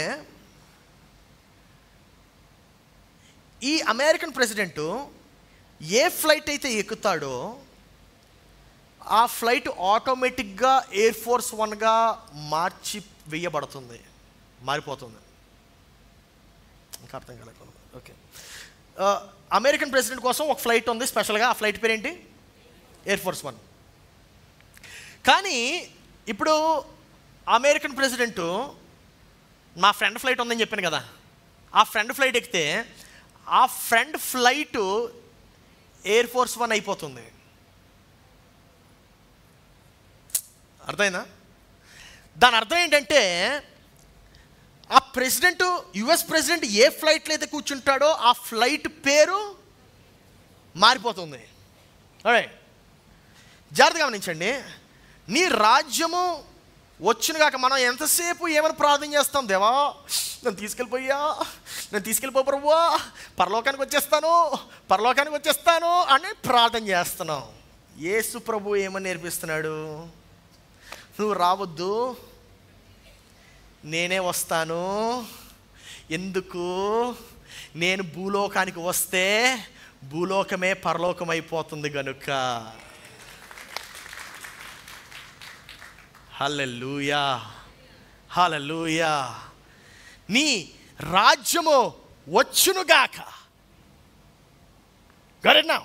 ఈ అమెరికన్ ప్రెసిడెంట్ ఏ ఫ్లైట్ అయితే ఎక్కుతాడో ఆ ఫ్లైట్ ఆటోమేటిక్గా ఎయిర్ ఫోర్స్ 1గా మారిపోతుంది. ఇంకా అర్థం కాలేదు, ఓకే. అమెరికన్ ప్రెసిడెంట్ కోసం ఒక ఫ్లైట్ ఉంది స్పెషల్గా. ఆ ఫ్లైట్ పేరేంటి? Air Force 1. కానీ ఇప్పుడు అమెరికన్ ప్రెసిడెంట్, మా ఫ్రెండ్ ఫ్లైట్ ఉందని చెప్పాను కదా, ఆ ఫ్రెండ్ ఫ్లైట్ ఎక్కితే ఆ ఫ్రెండ్ ఫ్లైట్ ఎయిర్ ఫోర్స్ 1 అయిపోతుంది. అర్థమైందా? దాని అర్థం ఏంటంటే, ఆ ప్రెసిడెంట్, US ప్రెసిడెంట్ ఏ ఫ్లైట్లో అయితే కూర్చుంటాడో ఆ ఫ్లైట్ పేరు మారిపోతుంది. రైట్? జాగ్రత్తగా గమనించండి. నీ రాజ్యము వచ్చునుగాక. మనం ఎంతసేపు ఏమైనా ప్రార్థన చేస్తాం? దేవా నన్ను తీసుకెళ్ళిపో ప్రభువా, పరలోకానికి వచ్చేస్తాను అని ప్రార్థన చేస్తున్నాం. యేసు ప్రభు ఏమని నేర్పిస్తున్నాడు? నువ్వు రావద్దు, నేనే వస్తాను, ఎందుకు? నేను భూలోకానికి వస్తే భూలోకమే పరలోకం అయిపోతుంది గనుక. హల్లెలూయా, హల్లెలూయా. నీ రాజ్యము వచ్చునుగాక. గరెన్నా,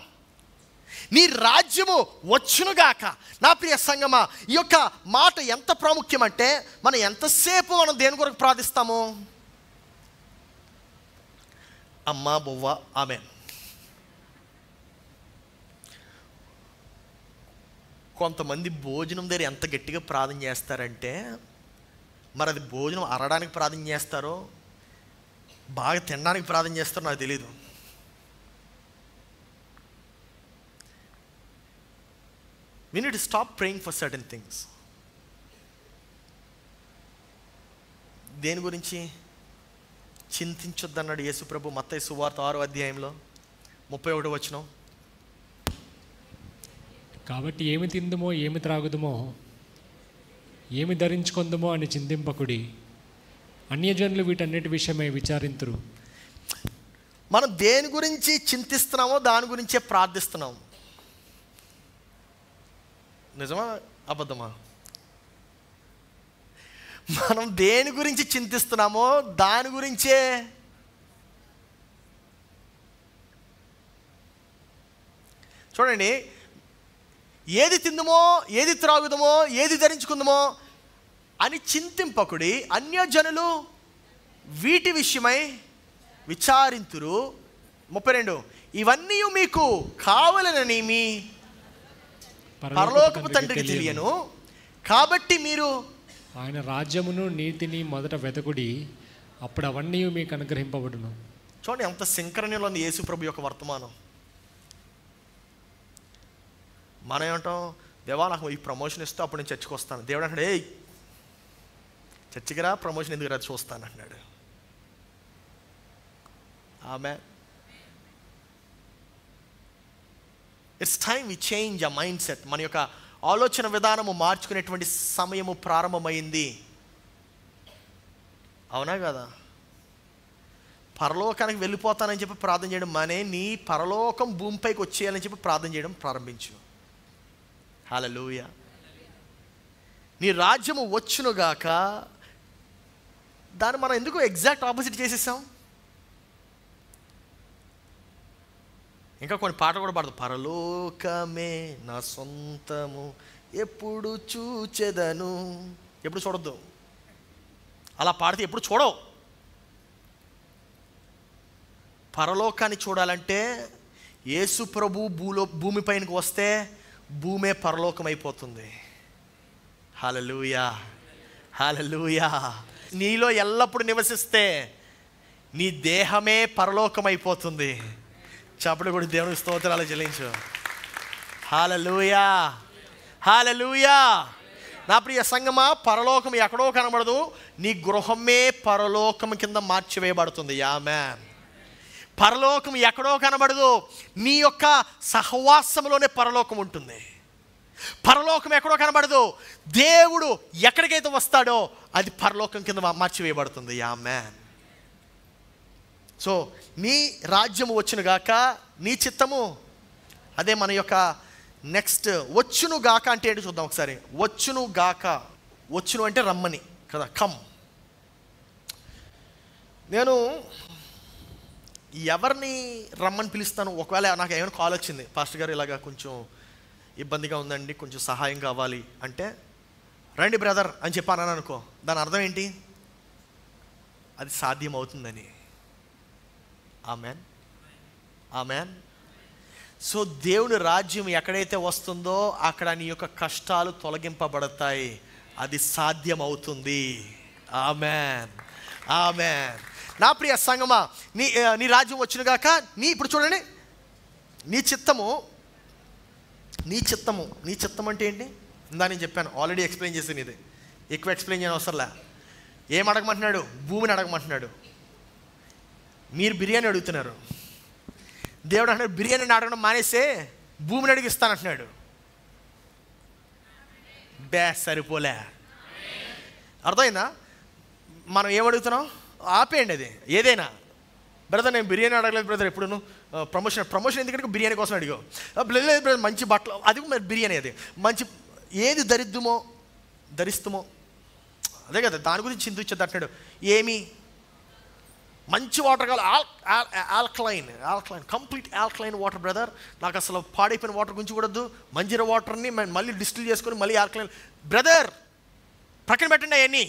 నీ రాజ్యము వచ్చునుగాక. నా ప్రియ సంగమా, ఈ యొక్క మాట ఎంత ప్రాముఖ్యం అంటే, మనం ఎంతసేపు మనం దేని కొరకు ప్రార్థిస్తాము? అమ్మా బొవ్వ ఆమెన్. కొంతమంది భోజనం దగ్గర ఎంత గట్టిగా ప్రార్థన చేస్తారంటే, మరి అది భోజనం అరడానికి ప్రార్థన చేస్తారో బాగా తినడానికి ప్రార్థన చేస్తారో నాకు తెలీదు. We need to stop praying for certain things. దేని గురించి చింతించొద్దన్నాడు యేసు ప్రభు మత్తయి సువార్త 6వ అధ్యాయంలో 31వ వచనం. కాబట్టి ఏమి తిందుమో, ఏమి త్రాగుదుమో, ఏమి ధరించుకుందుమో అని చింతింపకుడి, అన్యజనులు వీటన్నిటి విషయమై విచారింతురు. మనం దేని గురించి చింతిస్తున్నామో దాని గురించే ప్రార్థిస్తున్నాం. నిజమా అబద్ధమా? మనం దేని గురించి చింతిస్తున్నామో దాని గురించే. చూడండి, ఏది తిందుమో, ఏది త్రాగుదమో, ఏది ధరించుకుందామో అని చింతింపకుడి, అన్యజనులు వీటి విషయమై విచారింతురు. 32, ఇవన్నీ మీకు కావాలనని మీ పరలోకపు తండ్రికి తెలియను, కాబట్టి మీరు ఆయన రాజ్యమును నీతిని మొదట వెతకుడి, అప్పుడు అవన్నీ మీకు అనుగ్రహింపబడును. చూడండి ఎంత సింకరణ్యంలో ఉంది యేసు ప్రభు యొక్క వర్తమానం. మనం ఏమంటాం? దేవా నాకు ఈ ప్రమోషన్ ఇస్తే అప్పుడు నేను చర్చికి వస్తాను. దేవుడు అంటాడు, ఏ చర్చికి రా, ప్రమోషన్ ఎందుకు రా, చూస్తాను అన్నాడు. ఆమె it's time we change a mindset. మన యొక్క ఆలోచన విధానము మార్చుకునేటువంటి సమయము ప్రారంభమైంది. అవునా కదా? పరలోకానికి వెళ్ళిపోతానని చెప్పి ప్రార్థన చేయడం మానే, నీ పరలోకం భూమిపైకి వచ్చేయాలని చెప్పి ప్రార్థన చేయడం ప్రారంభించు. హల్లెలూయా. నీ రాజ్యము వచ్చునుగాక. దాన్ని మనం ఎందుకు ఎగ్జాక్ట్ ఆపోజిట్ చేసేసాం? ఇంకా కొన్ని పాటలు కూడా పాడదు. పరలోకమే నా సొంతము ఎప్పుడు చూచెదను. ఎప్పుడు చూడొద్దు, అలా పాడితే ఎప్పుడు చూడవు. పరలోకాన్ని చూడాలంటే యేసు ప్రభు భూమిపైనకి వస్తే భూమే పరలోకం అయిపోతుంది. హల్లెలూయా, హల్లెలూయా. నీలో ఎల్లప్పుడూ నివసిస్తే నీ దేహమే పరలోకం అయిపోతుంది. చప్పుడు కూడా దేవునికి స్తోత్రాలు చెల్లించు. హల్లెలూయా, హల్లెలూయా. నా ప్రియ సంగమా, పరలోకం ఎక్కడో కనబడదు, నీ గృహమే పరలోకం కింద మార్చివేయబడుతుంది. ఆమేన్. పరలోకం ఎక్కడో కనబడదు, నీ యొక్క సహవాసంలోనే పరలోకం ఉంటుంది. పరలోకం ఎక్కడో కనబడదు, దేవుడు ఎక్కడికైతే వస్తాడో అది పరలోకం కింద మార్చివేయబడుతుంది. ఆమేన్. సో నీ రాజ్యము వచ్చునుగాక, నీ చిత్తము. అదే మన యొక్క నెక్స్ట్. వచ్చును గాక అంటే ఏంటి చూద్దాం ఒకసారి. వచ్చును గాక, వచ్చును అంటే రమ్మని కదా, కమ్. నేను ఎవరిని రమ్మని పిలుస్తాను? ఒకవేళ నాకు ఏమైనా కాల్ వచ్చింది, పాస్టర్ గారు ఇలాగా కొంచెం ఇబ్బందిగా ఉందండి, కొంచెం సహాయం కావాలి అంటే, రండి బ్రదర్ అని చెప్పాను అనుకో, దాని అర్థం ఏంటి? అది సాధ్యం అవుతుందని. Amen, amen. సో దేవుని రాజ్యం ఎక్కడైతే వస్తుందో అక్కడ నీ యొక్క కష్టాలు తొలగింపబడతాయి, అది సాధ్యం అవుతుంది. Amen, amen. నా ప్రియ సంగమా, నీ రాజ్యం వచ్చినగాక. ఇప్పుడు చూడండి, నీ చిత్తము. నీ చిత్తం అంటే ఏంటి? ఇందా నేను చెప్పాను, ఆల్రెడీ ఎక్స్ప్లెయిన్ చేసాను. ఇది ఎక్కువ ఎక్స్ప్లెయిన్ చేయని అవసరంలే. ఏం అడగమంటున్నాడు? భూమిని అడగమంటున్నాడు. మీరు బిర్యానీ అడుగుతున్నారు, దేవుడు అంటున్నాడు బిర్యానీని అడగడం మానేసే భూమిని అడిగిస్తానంటున్నాడు. సరిపోలే. అర్థమైందా? మనం ఏం అడుగుతున్నాం? ఆపేయండి అది ఏదైనా. బ్రదర్ నేను బిర్యానీ అడగలేదు బ్రదర్ ఎప్పుడును, ప్రమోషన్ ఎందుకంటే బిర్యానీ కోసం అడిగావు. లేదు బ్రదర్ మంచి బట్టలు, అది మరి బిర్యానీ, అది మంచి ఏది ధరిస్తామో అదే కదా, దాని గురించి చింతించద్దు అంటున్నాడు. ఏమి మంచి వాటర్ కావాలి, alkaline complete alkaline water brother, నాకు అసలు పాడైపోయిన వాటర్ గురించి కూడదు, మంజీరా వాటర్ని మళ్ళీ డిస్టిల్ చేసుకొని మళ్ళీ ఆల్కలైన్. బ్రదర్ ప్రక్కన పెట్టండి అవన్నీ.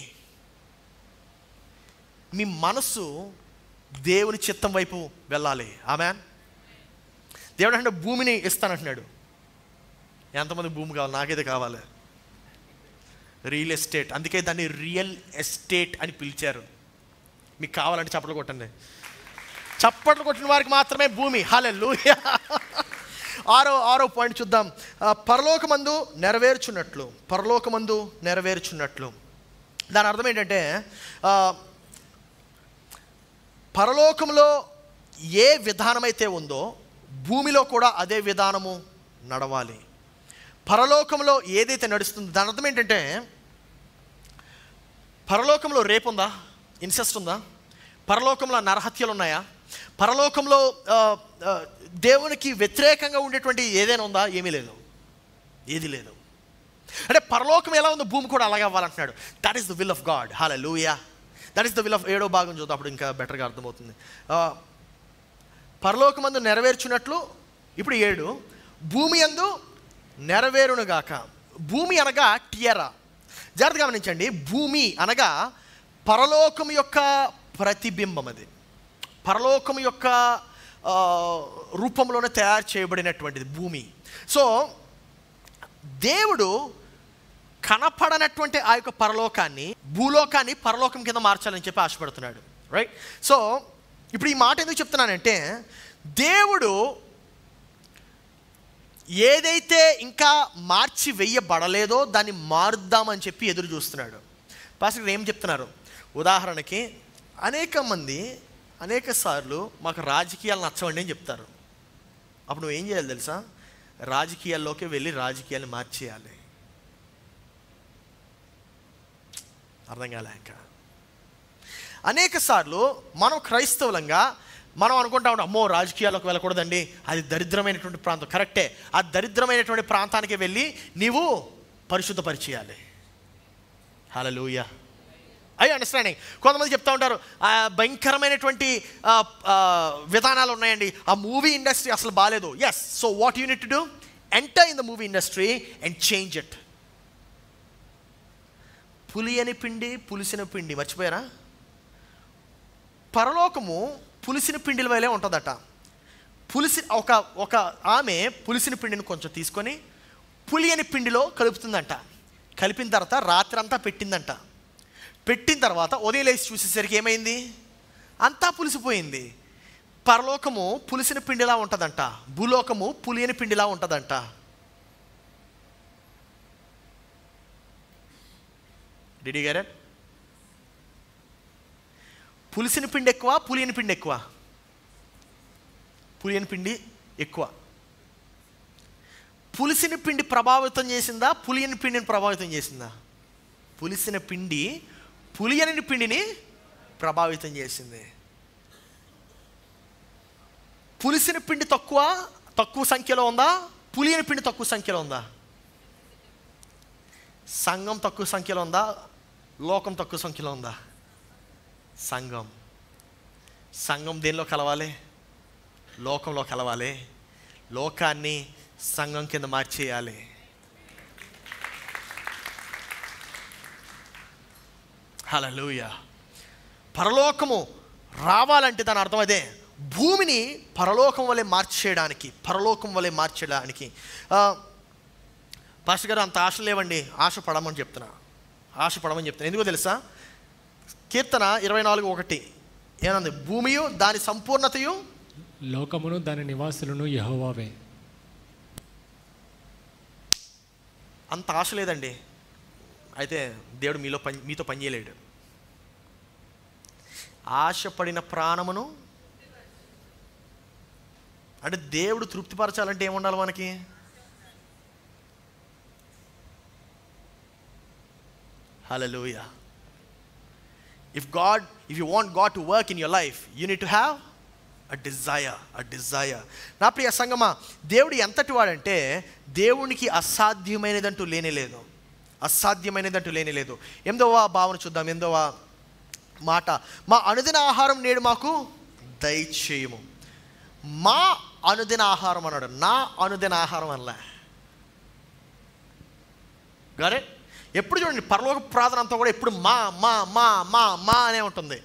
మీ మనస్సు దేవుని చిత్తం వైపు వెళ్ళాలి. ఆమేన్. దేవుడు అంటే భూమిని ఇస్తానంటున్నాడు. ఎంతమంది భూమి కావాలి? నాకైతే కావాలి. రియల్ ఎస్టేట్, అందుకే దాన్ని రియల్ ఎస్టేట్ అని పిలిచారు. మీకు కావాలంటే చప్పట్లు కొట్టండి. చప్పట్లు కొట్టిన వారికి మాత్రమే భూమి. హల్లెలూయా. ఆరో పాయింట్ చూద్దాం. పరలోకమందు నెరవేర్చున్నట్లు. దాని అర్థం ఏంటంటే పరలోకంలో ఏ విధానమైతే ఉందో భూమిలో కూడా అదే విధానము నడవాలి. పరలోకంలో ఏదైతే నడుస్తుందో దాని అర్థం ఏంటంటే పరలోకంలో రేపు ఉందా? ఇన్సెస్ట్ ఉందా? పరలోకంలో నరహత్యలు ఉన్నాయా? పరలోకంలో దేవునికి వ్యతిరేకంగా ఉండేటువంటి ఏదైనా ఉందా? ఏమీ లేదు, ఏది లేదు. అంటే పరలోకం ఎలా ఉందో భూమి కూడా అలాగే అవ్వాలంటున్నాడు. That is the will of God. Hallelujah. That is the will of 7వ భాగం చూద్దాం, అప్పుడు ఇంకా బెటర్గా అర్థమవుతుంది. పరలోకమందు నెరవేర్చున్నట్లు. ఇప్పుడు 7, భూమి యందు నెరవేరునుగాక. భూమి అనగా టియరా. జాగ్రత్తగా గమనించండి. భూమి అనగా పరలోకం యొక్క ప్రతిబింబం. అది పరలోకం యొక్క రూపంలోనే తయారు చేయబడినటువంటిది భూమి. సో దేవుడు కనపడనటువంటి ఆ యొక్క భూలోకాన్ని పరలోకం కింద మార్చాలని చెప్పి ఆశపడుతున్నాడు. రైట్. సో ఇప్పుడు ఈ మాట ఎందుకు చెప్తున్నానంటే దేవుడు ఏదైతే ఇంకా మార్చి వెయ్యబడలేదో దాన్ని మారుద్దామని చెప్పి ఎదురు చూస్తున్నాడు. పాస్టర్ ఏం చెప్తున్నారు? ఉదాహరణకి అనేక సార్లు మాకు రాజకీయాలు నచ్చవండి అని చెప్తారు. అప్పుడు నువ్వు ఏం చేయాలి తెలుసా? రాజకీయాల్లోకి వెళ్ళి రాజకీయాన్ని మార్చేయాలి. అర్థం కాలే ఇంకా. అనేక సార్లు మనం క్రైస్తవులంగా మనం అనుకుంటా ఉంటాం, అమ్మో రాజకీయాల్లోకి వెళ్ళకూడదండి, అది దరిద్రమైనటువంటి ప్రాంతం. కరెక్టే, ఆ దరిద్రమైనటువంటి ప్రాంతానికి వెళ్ళి నీవు పరిశుద్ధపరిచేయాలి. హల్లెలూయా. I understanding. కొంతమంది చెప్తా ఉంటారు భయంకరమైనటువంటి విధానాలు ఉన్నాయండి, ఆ మూవీ ఇండస్ట్రీ అసలు బాగాలేదు. Yes, so what you need to do? Enter in the movie industry and change it. పులియని పిండి పులిసిన పిండి మర్చిపోయారా? పరలోకము పులిసిన పిండిల వలె ఉంటుందట. ఒక ఆమె పులిసిన పిండిని కొంచెం తీసుకొని పులియని పిండిలో కలుపుతుందంట. కలిపిన తర్వాత రాత్రి అంతా పెట్టిందంట. పెట్టిన తర్వాత ఉదయం లేచి చూసేసరికి ఏమైంది? అంతా పులిసిపోయింది. పరలోకము పులిసిన పిండిలా ఉంటుందంట, భూలోకము పులియని పిండిలా ఉంటుందంట. Did you get it? పులిసిన పిండి ఎక్కువ, పులియని పిండి ఎక్కువ? పులియని పిండి ఎక్కువ. పులిసిన పిండి ప్రభావితం చేసిందా, పులియని పిండిని ప్రభావితం చేసిందా? పులిసిన పిండి పులియని పిండిని ప్రభావితం చేసింది. పులిసిన పిండి తక్కువ సంఖ్యలో ఉందా, పులియని పిండి తక్కువ సంఖ్యలో ఉందా? సంఘం తక్కువ సంఖ్యలో ఉందా, లోకం తక్కువ సంఖ్యలో ఉందా? సంఘం దేనిలో కలవాలి? లోకంలో కలవాలి. లోకాన్ని సంఘం కింద మార్చేయాలి. హల్లెలూయా. పరలోకము రావాలంటే దాని అర్థం అదే, భూమిని పరలోకం వలె మార్చేయడానికి. పాస్టర్ గారు అంత ఆశ లేవండి, ఆశపడమని చెప్తున్నా. ఎందుకో తెలుసా? కీర్తన 24:1 ఏనంది? భూమియు దాని సంపూర్ణతయు లోకమును దాని నివాసులను యెహోవావే. అంత ఆశ లేదండి, అయితే దేవుడు మీతో పని చేయలేడు. ఆశపడిన ప్రాణమును అంటే దేవుడు తృప్తిపరచాలంటే ఏముండాలి మనకి? హల్లెలూయా. if you want God to work in your life, you need to have a desire. నా ప్రియ సంగమా, దేవుడు ఎంతటి వాడంటే దేవునికి అసాధ్యమైనదంటూ లేనేలేదు. 8వ భావన చూద్దాం. 8వ మాట, మా అనుదిన ఆహారం నేడు మాకు దయచేయము. మా అనుదిన ఆహారం అన్నాడు, నా అనుదిన ఆహారం అనలే. గారే ఎప్పుడు చూడండి, పరలోక ప్రార్థన అంతా కూడా ఎప్పుడు మా మా మా మా మా అనే ఉంటుంది,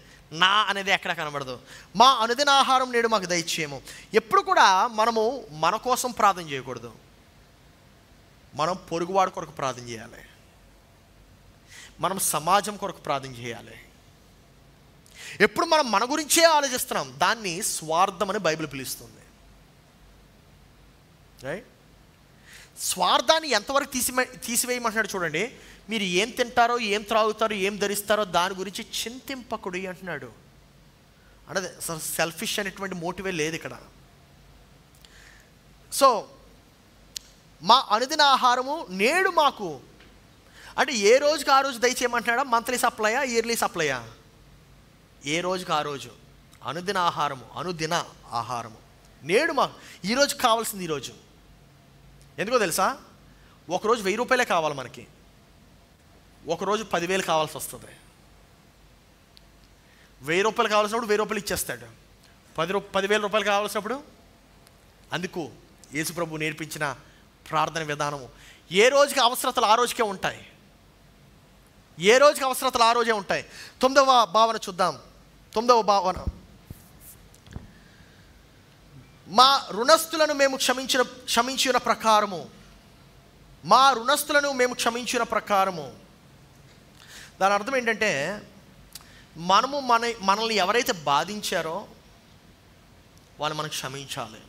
నా అనేది ఎక్కడ కనబడదు. మా అనుదిన ఆహారం నేడు మాకు దయచేయము. ఎప్పుడు కూడా మనము మన కోసం ప్రార్థన చేయకూడదు, మనం పొరుగువాడి కొరకు ప్రార్థన చేయాలి, మనం సమాజం కొరకు ప్రార్థన చేయాలి. ఎప్పుడు మనం మన గురించే ఆలోచిస్తున్నాం, దాన్ని స్వార్థం అని బైబిల్ పిలుస్తుంది. రైట్? స్వార్థాన్ని ఎంతవరకు తీసివేయమంటున్నాడు చూడండి. మీరు ఏం తింటారో, ఏం త్రాగుతారో, ఏం ధరిస్తారో దాని గురించి చింతింపకుడి అంటున్నాడు. అంటే సెల్ఫిష్ అనేటువంటి మోటివే లేదు ఇక్కడ. సో మా అనుదిన ఆహారము నేడు మాకు అంటే ఏ రోజుకి ఆ రోజు దయచేయమంటున్నాడా? Monthly సప్లయా, yearly సప్లయా? ఏ రోజుకి ఆ రోజు అనుదిన ఆహారము నేడు మాకు. ఈరోజు కావాల్సింది ఈరోజు. ఎందుకో తెలుసా? ఒకరోజు 1000 రూపాయలే కావాలి మనకి, ఒకరోజు 10,000 కావాల్సి వస్తుంది. 1000 రూపాయలు కావాల్సినప్పుడు 1000 రూపాయలు ఇచ్చేస్తాడు. 10,000 రూపాయలు కావాల్సినప్పుడు. అందుకు యేసు ప్రభు నేర్పించిన ప్రార్థన విధానము, ఏ రోజుకి అవసరతలు ఆ రోజుకే ఉంటాయి. 9వ భావన చూద్దాం. 9వ భావన, మా రుణస్థులను మేము క్షమించిన ప్రకారము. దాని అర్థం ఏంటంటే, మనల్ని ఎవరైతే బాధించారో వాళ్ళు మనం క్షమించాలి.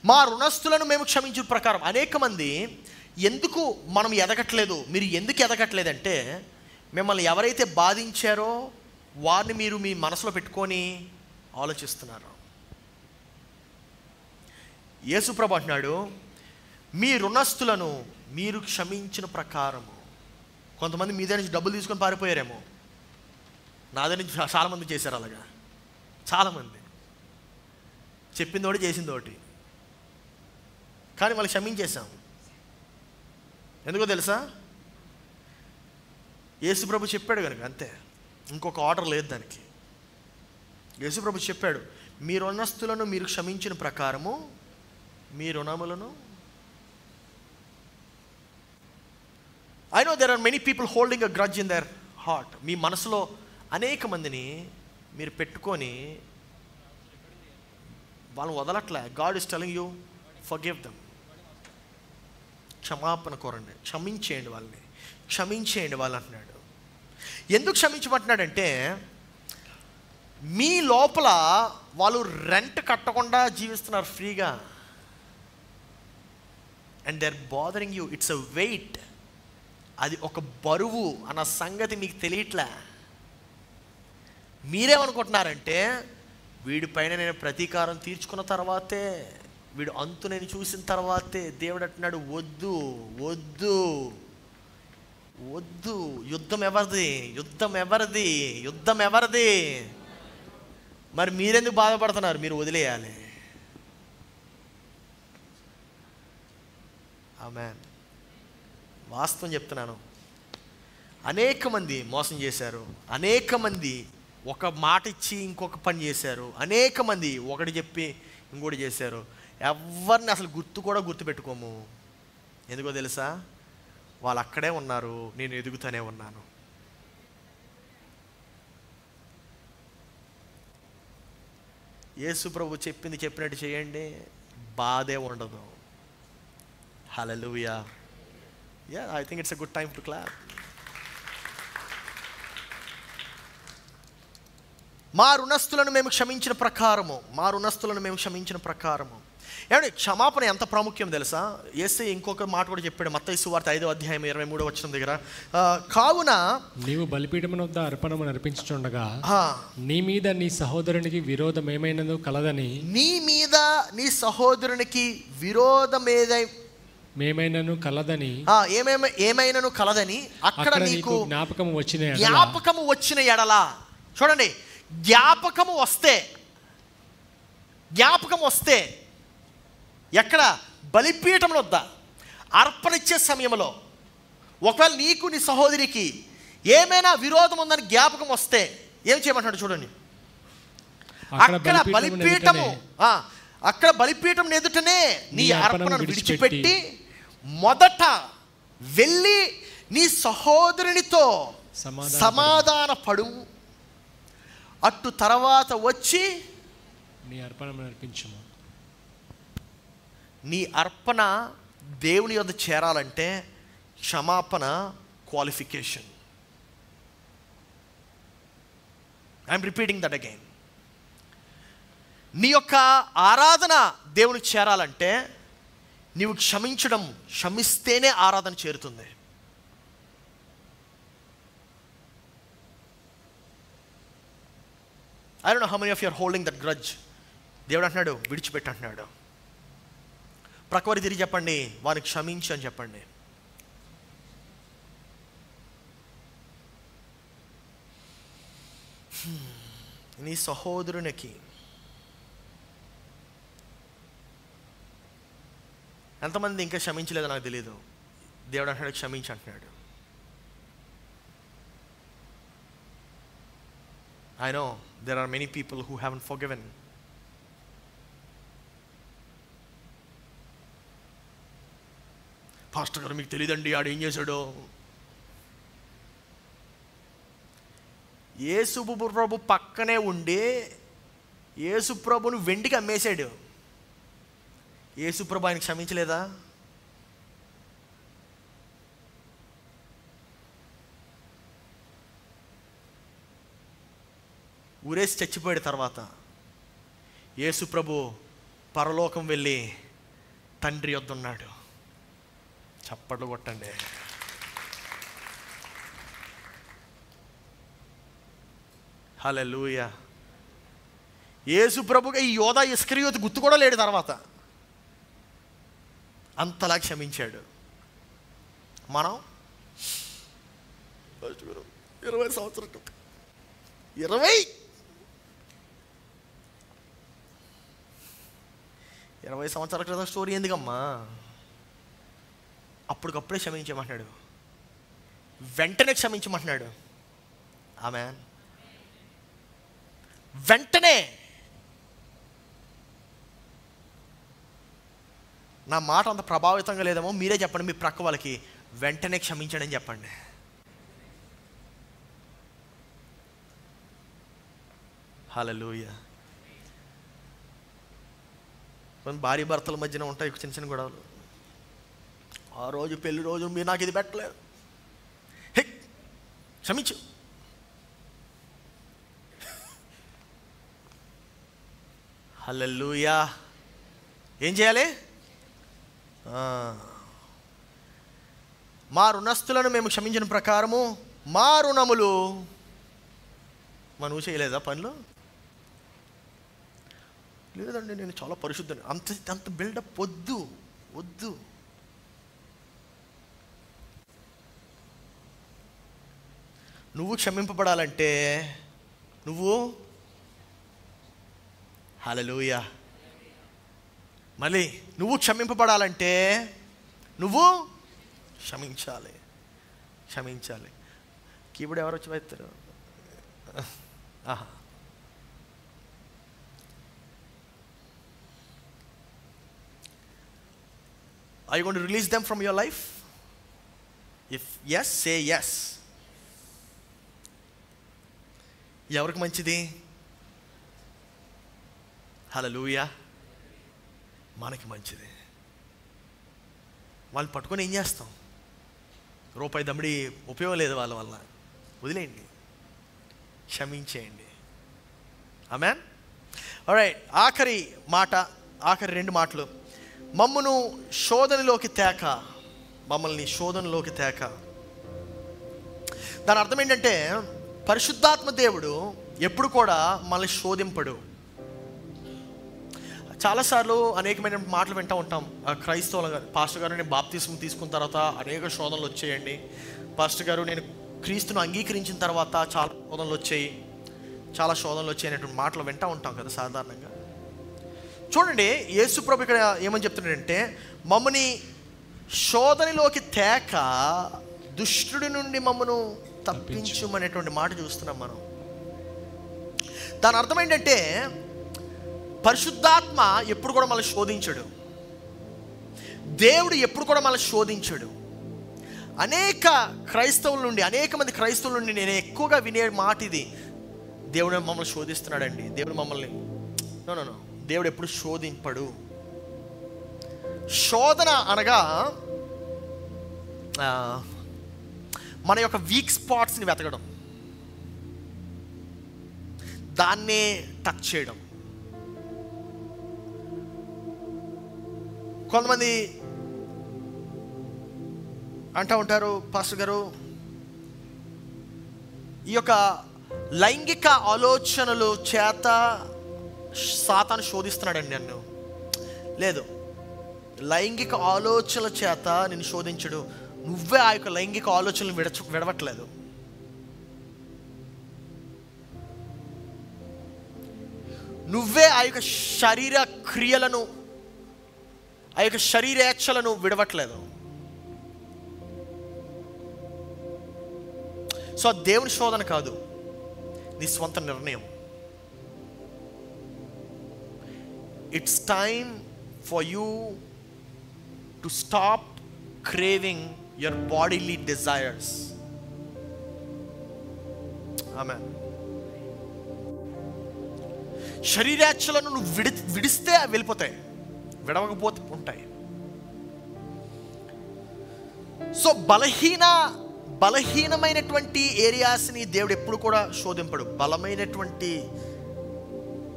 మా రుణస్థులను మేము క్షమించిన ప్రకారం. అనేక మంది ఎందుకు మనం ఎదగట్లేదు, మీరు ఎందుకు ఎదగట్లేదంటే, మిమ్మల్ని ఎవరైతే బాధించారో వారిని మీరు మీ మనసులో పెట్టుకొని ఆలోచిస్తున్నారు. యేసుప్రభు అంటున్నాడు, మీ రుణస్థులను మీరు క్షమించిన ప్రకారము. కొంతమంది మీ దగ్గర నుంచి డబ్బులు తీసుకొని పారిపోయారేమో, నా దగ్గర నుంచి చాలామంది చేశారు అలాగా. చాలామంది చెప్పిందోటి చేసిందోటి, కానీ వాళ్ళు క్షమించేశాం. ఎందుకో తెలుసా? యేసుప్రభు చెప్పాడు కనుక, అంతే, ఇంకొక ఆర్డర్ లేదు దానికి. యేసుప్రభు చెప్పాడు, మీ రుణస్థులను మీరు క్షమించిన ప్రకారము మీ రుణములను. I know there are many people holding a grudge in their heart. మీ మనసులో అనేక మందిని మీరు పెట్టుకొని వాళ్ళని వదలట్లే. God is telling you, forgive them. క్షమాపణ కోరండి, క్షమించేయండి వాళ్ళు అంటున్నాడు. ఎందుకు క్షమించమంటున్నాడంటే, మీ లోపల వాళ్ళు రెంట్ కట్టకుండా జీవిస్తున్నారు ఫ్రీగా. And they are bothering you. It's a weight. అది ఒక బరువు అన్న సంగతి మీకు తెలియట్లే. మీరేమనుకుంటున్నారంటే, వీడిపైన నేను ప్రతీకారం తీర్చుకున్న తర్వాతే, వీడు అంతు నేను చూసిన తర్వాతే దేవుడు అంటున్నాడు, వద్దు వద్దు వద్దు. యుద్ధం ఎవరిది? మరి మీరెందుకు బాధపడుతున్నారు? మీరు వదిలేయాలి. ఆమేన్. వాస్తవం చెప్తున్నాను, అనేక మంది మోసం చేశారు, అనేక మంది ఒక మాట ఇచ్చి ఇంకొక పని చేశారు, అనేక మంది ఒకటి చెప్పి ఇంకోటి చేశారు. ఎవరిని అసలు గుర్తు పెట్టుకోము. ఎందుకో తెలుసా? వాళ్ళు అక్కడే ఉన్నారు, నేను ఎదుగుతూనే ఉన్నాను. యేసు ప్రభు చెప్పినట్టు చేయండి, బాధే ఉండదు. హల్లెలూయా. Yeah, I think it's a good time to clap. మా రుణస్థులను మేము క్షమించిన ప్రకారము. ఏమంటే క్షమాపణ ఎంత ప్రాముఖ్యం తెలుసా? యేసే ఇంకొక మాట కూడా చెప్పాడు, మత్తయి సువార్త 5వ అధ్యాయం 23వ వచనం దగ్గర, కావున నీవు బలిపీఠమున వద్ద అర్పణము అర్పించుచుండగా నీ మీద నీ సహోదరునికి విరోధం ఏమైనదో కలదని, మేమైనను కలదని ఏమైనను కలదని అక్కడ నీకు జ్ఞాపకము వచ్చిన ఎడలా. చూడండి, జ్ఞాపకము వస్తే ఎక్కడ? బలిపీఠం వద్ద అర్పణిచ్చే సమయంలో ఒకవేళ నీకు నీ సహోదరికి ఏమైనా విరోధం ఉందని జ్ఞాపకం వస్తే ఏం చేయమంటాడు చూడండి. అక్కడ బలిపీఠం ఎదుటనే నీ అర్పణను విడిచిపెట్టి మొదట వెళ్ళి నీ సహోదరునితో సమాధాన పడు, అట్టు తర్వాత వచ్చి నీ అర్పణను అర్పించుము. నీ అర్పణ దేవుని యొద్ద చేరాలంటే క్షమాపణ qualification. I'm repeating that again. నీ యొక్క ఆరాధన దేవునికి చేరాలంటే నీవు క్షమిస్తేనే ఆరాధన చేరుతుంది. I don't know how many of you are holding that grudge. దేవుడు అంటున్నాడు విడిచిపెట్టు అంటున్నాడు. ప్రక్కవారి తిరిగి చెప్పండి, వారికి క్షమించు అని చెప్పండి. నీ సహోదరునికి ఎంతమంది ఇంకా క్షమించలేదో నాకు తెలియదు. దేవుడు అంటున్నాడు క్షమించు అంటున్నాడు. I know there are many people who haven't forgiven. Pastor గారు మీకు తెలియదండి ఆడు ఏం చేశాడో. యేసు ప్రభు పక్కనే ఉండి యేసు ప్రభుని వెండికి అమ్మేశాడు. యేసు ప్రభు ఆయన క్షమించలేదా? ఊరేసి చచ్చిపోయాడు. తర్వాత యేసు ప్రభు పరలోకం వెళ్ళి తండ్రి యొద్ద ఉన్నాడు. చప్పట్లు కొట్టండి. హల్లెలూయా. యేసు ప్రభుగా ఈ యోధా ఇస్కరియోతు గుర్తు కూడా లేడు. తర్వాత అంతలా క్షమించాడు. మనం 20 సంవత్సరాలు 20 సంవత్సరాల క్రితం స్టోరీ ఎందుకమ్మా? అప్పటికప్పుడే క్షమించమంటున్నాడు, వెంటనే క్షమించమంటున్నాడు. ఆమేన్. వెంటనే. నా మాట అంత ప్రభావితంగా లేదేమో, మీరే చెప్పండి మీ ప్రక్క వాళ్ళకి, వెంటనే క్షమించండి అని చెప్పండి. హల్లెలూయా. భార్య భర్తల మధ్యన ఉంటాయి చిన్న చిన్న గొడవలు. ఆ రోజు పెళ్లి రోజు మీరు నాకు ఇది పెట్టలేదు, హే క్షమించు. హల్లెలూయా. ఏం చేయాలి? మా రుణస్తులను మేము క్షమించిన ప్రకారము మా రుణములు. నువ్వు చేయలేదా పనులు? లేదండి నేను చాలా పరిశుద్ధని. అంత బిల్డప్ వద్దు. నువ్వు క్షమింపబడాలంటే నువ్వు హల్లెలూయా. మళ్ళీ నువ్వు క్షమింపబడాలంటే నువ్వు క్షమించాలి. కీబోర్డ్ ఎవరు వచ్చి పెడతారు? Are you going to release them from your life? If yes, say yes. ఎవరికి మంచిది? హల్లెలూయా. మనకి మంచిది. వాళ్ళు పట్టుకొని ఏం చేస్తాం? రూపాయి దమ్మిడి ఉపయోగం లేదు వాళ్ళ వల్ల. వదిలేయండి, క్షమించేయండి. ఆమేన్. ఆల్రైట్, ఆఖరి 2 మాటలు. మమ్మల్ని శోధనలోకి తేక. దాని అర్థం ఏంటంటే పరిశుద్ధాత్మ దేవుడు ఎప్పుడు కూడా మనల్ని శోధింపడు. చాలాసార్లు అనేకమైన మాటలు వింటూ ఉంటాం. క్రైస్తవులు పాస్టర్ గారు, నేను బాప్తిస్మం తీసుకున్న తర్వాత అనేక శోధనలు వచ్చాయండి. పాస్టర్ గారు, నేను క్రీస్తును అంగీకరించిన తర్వాత చాలా శోధనలు వచ్చాయి అనేటువంటి మాటలు వింటూ ఉంటాం కదా సాధారణంగా. చూడండి, యేసు ప్రభు ఇక్కడ ఏమని చెప్తున్నాడంటే, మమ్మని శోధనలోకి తేక దుష్టుడి నుండి మమ్మను తప్పించుమనేటువంటి మాట చూస్తున్నాం మనం. దాని అర్థం ఏంటంటే, పరిశుద్ధాత్మ ఎప్పుడు కూడా మనల్ని శోధించడు, దేవుడు ఎప్పుడు కూడా మనల్ని శోధించడు. అనేక మంది క్రైస్తవుల నుండి నేను ఎక్కువగా వినే మాట ఇది, దేవుడు మమ్మల్ని శోధిస్తున్నాడండి, దేవుడు మమ్మల్ని నో దేవుడు ఎప్పుడు శోధింపడు. శోధన అనగా మన యొక్క వీక్ స్పాట్స్ని వెతకడం, దాన్నే టచ్ చేయడం. కొంతమంది అంటూ ఉంటారు, పాస్టర్ గారు ఈ యొక్క లైంగిక ఆలోచనలు చేత సాతాను శోధిస్తున్నాడండి నన్ను. లేదు, లైంగిక ఆలోచనల చేత నిన్ను శోధించడు, నువ్వే ఆ యొక్క లైంగిక ఆలోచనలు విడవట్లేదు. నువ్వే ఆ యొక్క శరీర క్రియలను, ఆ యొక్క శరీరేచ్ఛలను విడవట్లేదు. సో దేవుని శోధన కాదు, నీ స్వంత నిర్ణయం. It's time for you to stop craving your bodily desires. Amen. శరీరేచ్ఛలను నువ్వు విడిస్తే అవి వెళ్ళిపోతాయి, విడవకపోతే ఉంటాయి. సో బలహీనమైనటువంటి ఏరియాస్ని దేవుడు ఎప్పుడు కూడా శోధింపడు. బలమైనటువంటి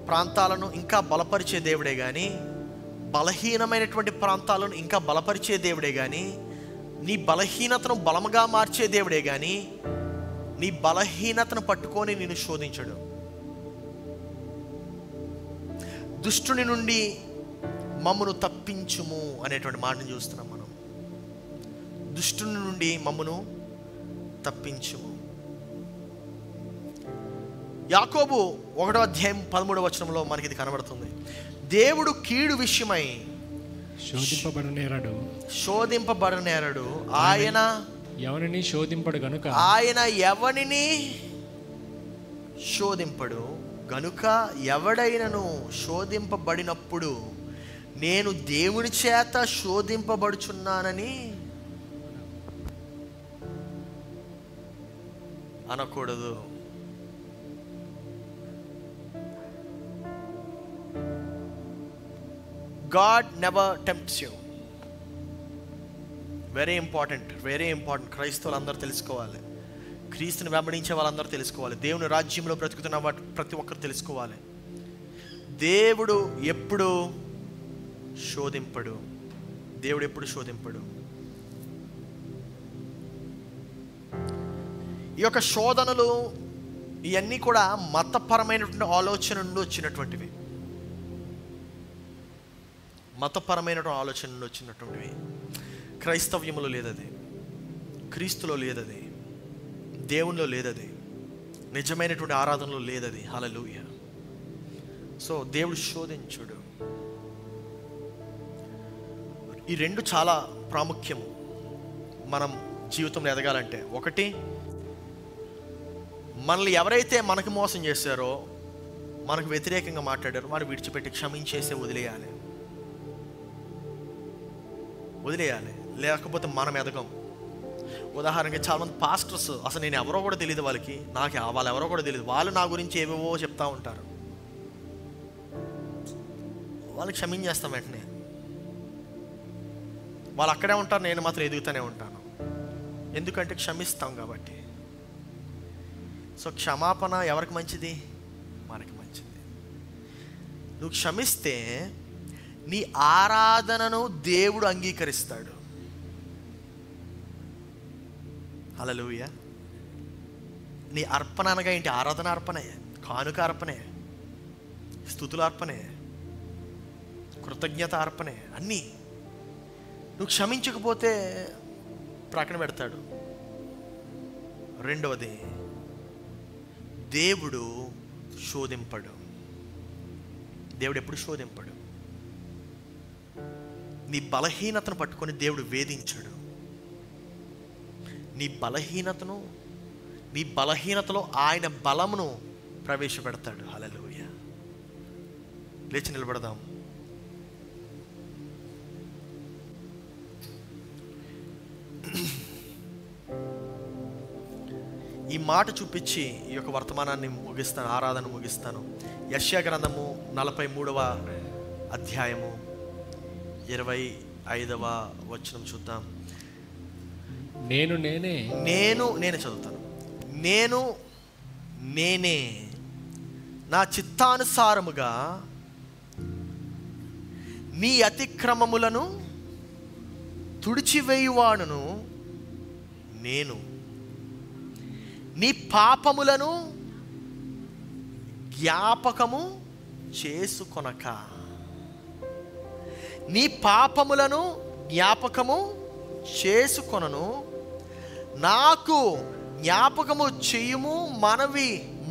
ప్రాంతాలను ఇంకా బలపరిచే దేవుడే కానీ, బలహీనమైనటువంటి ప్రాంతాలను ఇంకా బలపరిచే దేవుడే కానీ, నీ బలహీనతను బలముగా మార్చే దేవుడే కానీ, నీ బలహీనతను పట్టుకొని నిన్ను శోధించడు. దుష్టుని నుండి మమ్మును తప్పించుము అనేటువంటి మాటను చూస్తున్నాం మనం. దుష్టుని నుండి మమ్మును తప్పించుము. యాకోబు 1వ అధ్యాయం 13వ వచనంలో మనకి ఇది కనబడుతుంది. దేవుడు కీడు విషయమై శోధింపబడనేరడు, ఆయన ఎవరిని శోధింపడు గనుక, ఆయన ఎవరిని శోధింపడు గనుక, ఎవడైనను శోధింపబడినప్పుడు నేను దేవుని చేత శోధింపబడుచున్నానని అనకూడదు. God never tempts you. Very important. క్రైస్తవులు అందరూ తెలుసుకోవాలి, క్రీస్తుని వెంబడించే వాళ్ళందరూ తెలుసుకోవాలి, దేవుని రాజ్యంలో బ్రతుకుతున్న ప్రతి ఒక్కరు తెలుసుకోవాలి. దేవుడు ఎప్పుడు శోధింపడు. ఈ యొక్క శోధనలు ఇవన్నీ కూడా మతపరమైనటువంటి ఆలోచన నుండి వచ్చినటువంటివి. క్రైస్తవ్యంలో లేదది, క్రీస్తులో లేదది, దేవునిలో లేదది, నిజమైనటువంటి ఆరాధనలో లేదది. హల్లెలూయా. సో దేవుడు శోధించుడు. ఈ రెండు చాలా ప్రాముఖ్యము మనం జీవితంలో ఎదగాలంటే. ఒకటి, మనల్ని ఎవరైతే మనకు మోసం చేశారో, మనకు వ్యతిరేకంగా మాట్లాడారో వారిని విడిచిపెట్టి క్షమించేసే వదిలేయాలి. లేకపోతే మనం ఎదగం. ఉదాహరణకి చాలామంది పాస్టర్స్, అసలు నేను ఎవరో కూడా తెలియదు వాళ్ళకి, వాళ్ళు ఎవరో కూడా తెలియదు, వాళ్ళు నా గురించి ఏవేవో చెప్తా ఉంటారు. వాళ్ళకి క్షమించేస్తాం వెంటనే, వాళ్ళు అక్కడే ఉంటారు, నేను మాత్రం ఎదుగుతూనే ఉంటాను. ఎందుకంటే క్షమిస్తాం కాబట్టి. సో క్షమాపణ ఎవరికి మంచిది? మనకి మంచిది. నువ్వు క్షమిస్తే నీ ఆరాధనను దేవుడు అంగీకరిస్తాడు. హల్లెలూయా. నీ అర్పణ అనగా ఏంటి? ఆరాధన అర్పణే, కానుక అర్పణే, స్తుతుల అర్పణే. కృతజ్ఞత అర్పణే అన్నీ. నువ్వు క్షమించకపోతే ప్రక్కన పెడతాడు. రెండవది, దేవుడు శోధింపడు. దేవుడు ఎప్పుడు శోధింపడు. నీ బలహీనతను పట్టుకొని దేవుడు వేధించడు. నీ బలహీనతలో ఆయన బలమును ప్రవేశపెడతాడు. హల్లెలూయా. లేచి నిలబడదాం. ఈ మాట చూపించి ఈ యొక్క వర్తమానాన్ని ముగిస్తాను, ఆరాధన ముగిస్తాను. యెషయా గ్రంథము 43వ అధ్యాయము 25వ వచనం చూద్దాం. నేనే చదువుతాను. నేనే నా చిత్తానుసారముగా నీ అతిక్రమములను తుడిచివేయువాడును నేను, నీ పాపములను జ్ఞాపకము చేసుకొనక. నీ పాపములను జ్ఞాపకము చేసుకొనను, నాకు జ్ఞాపకము చేయుము,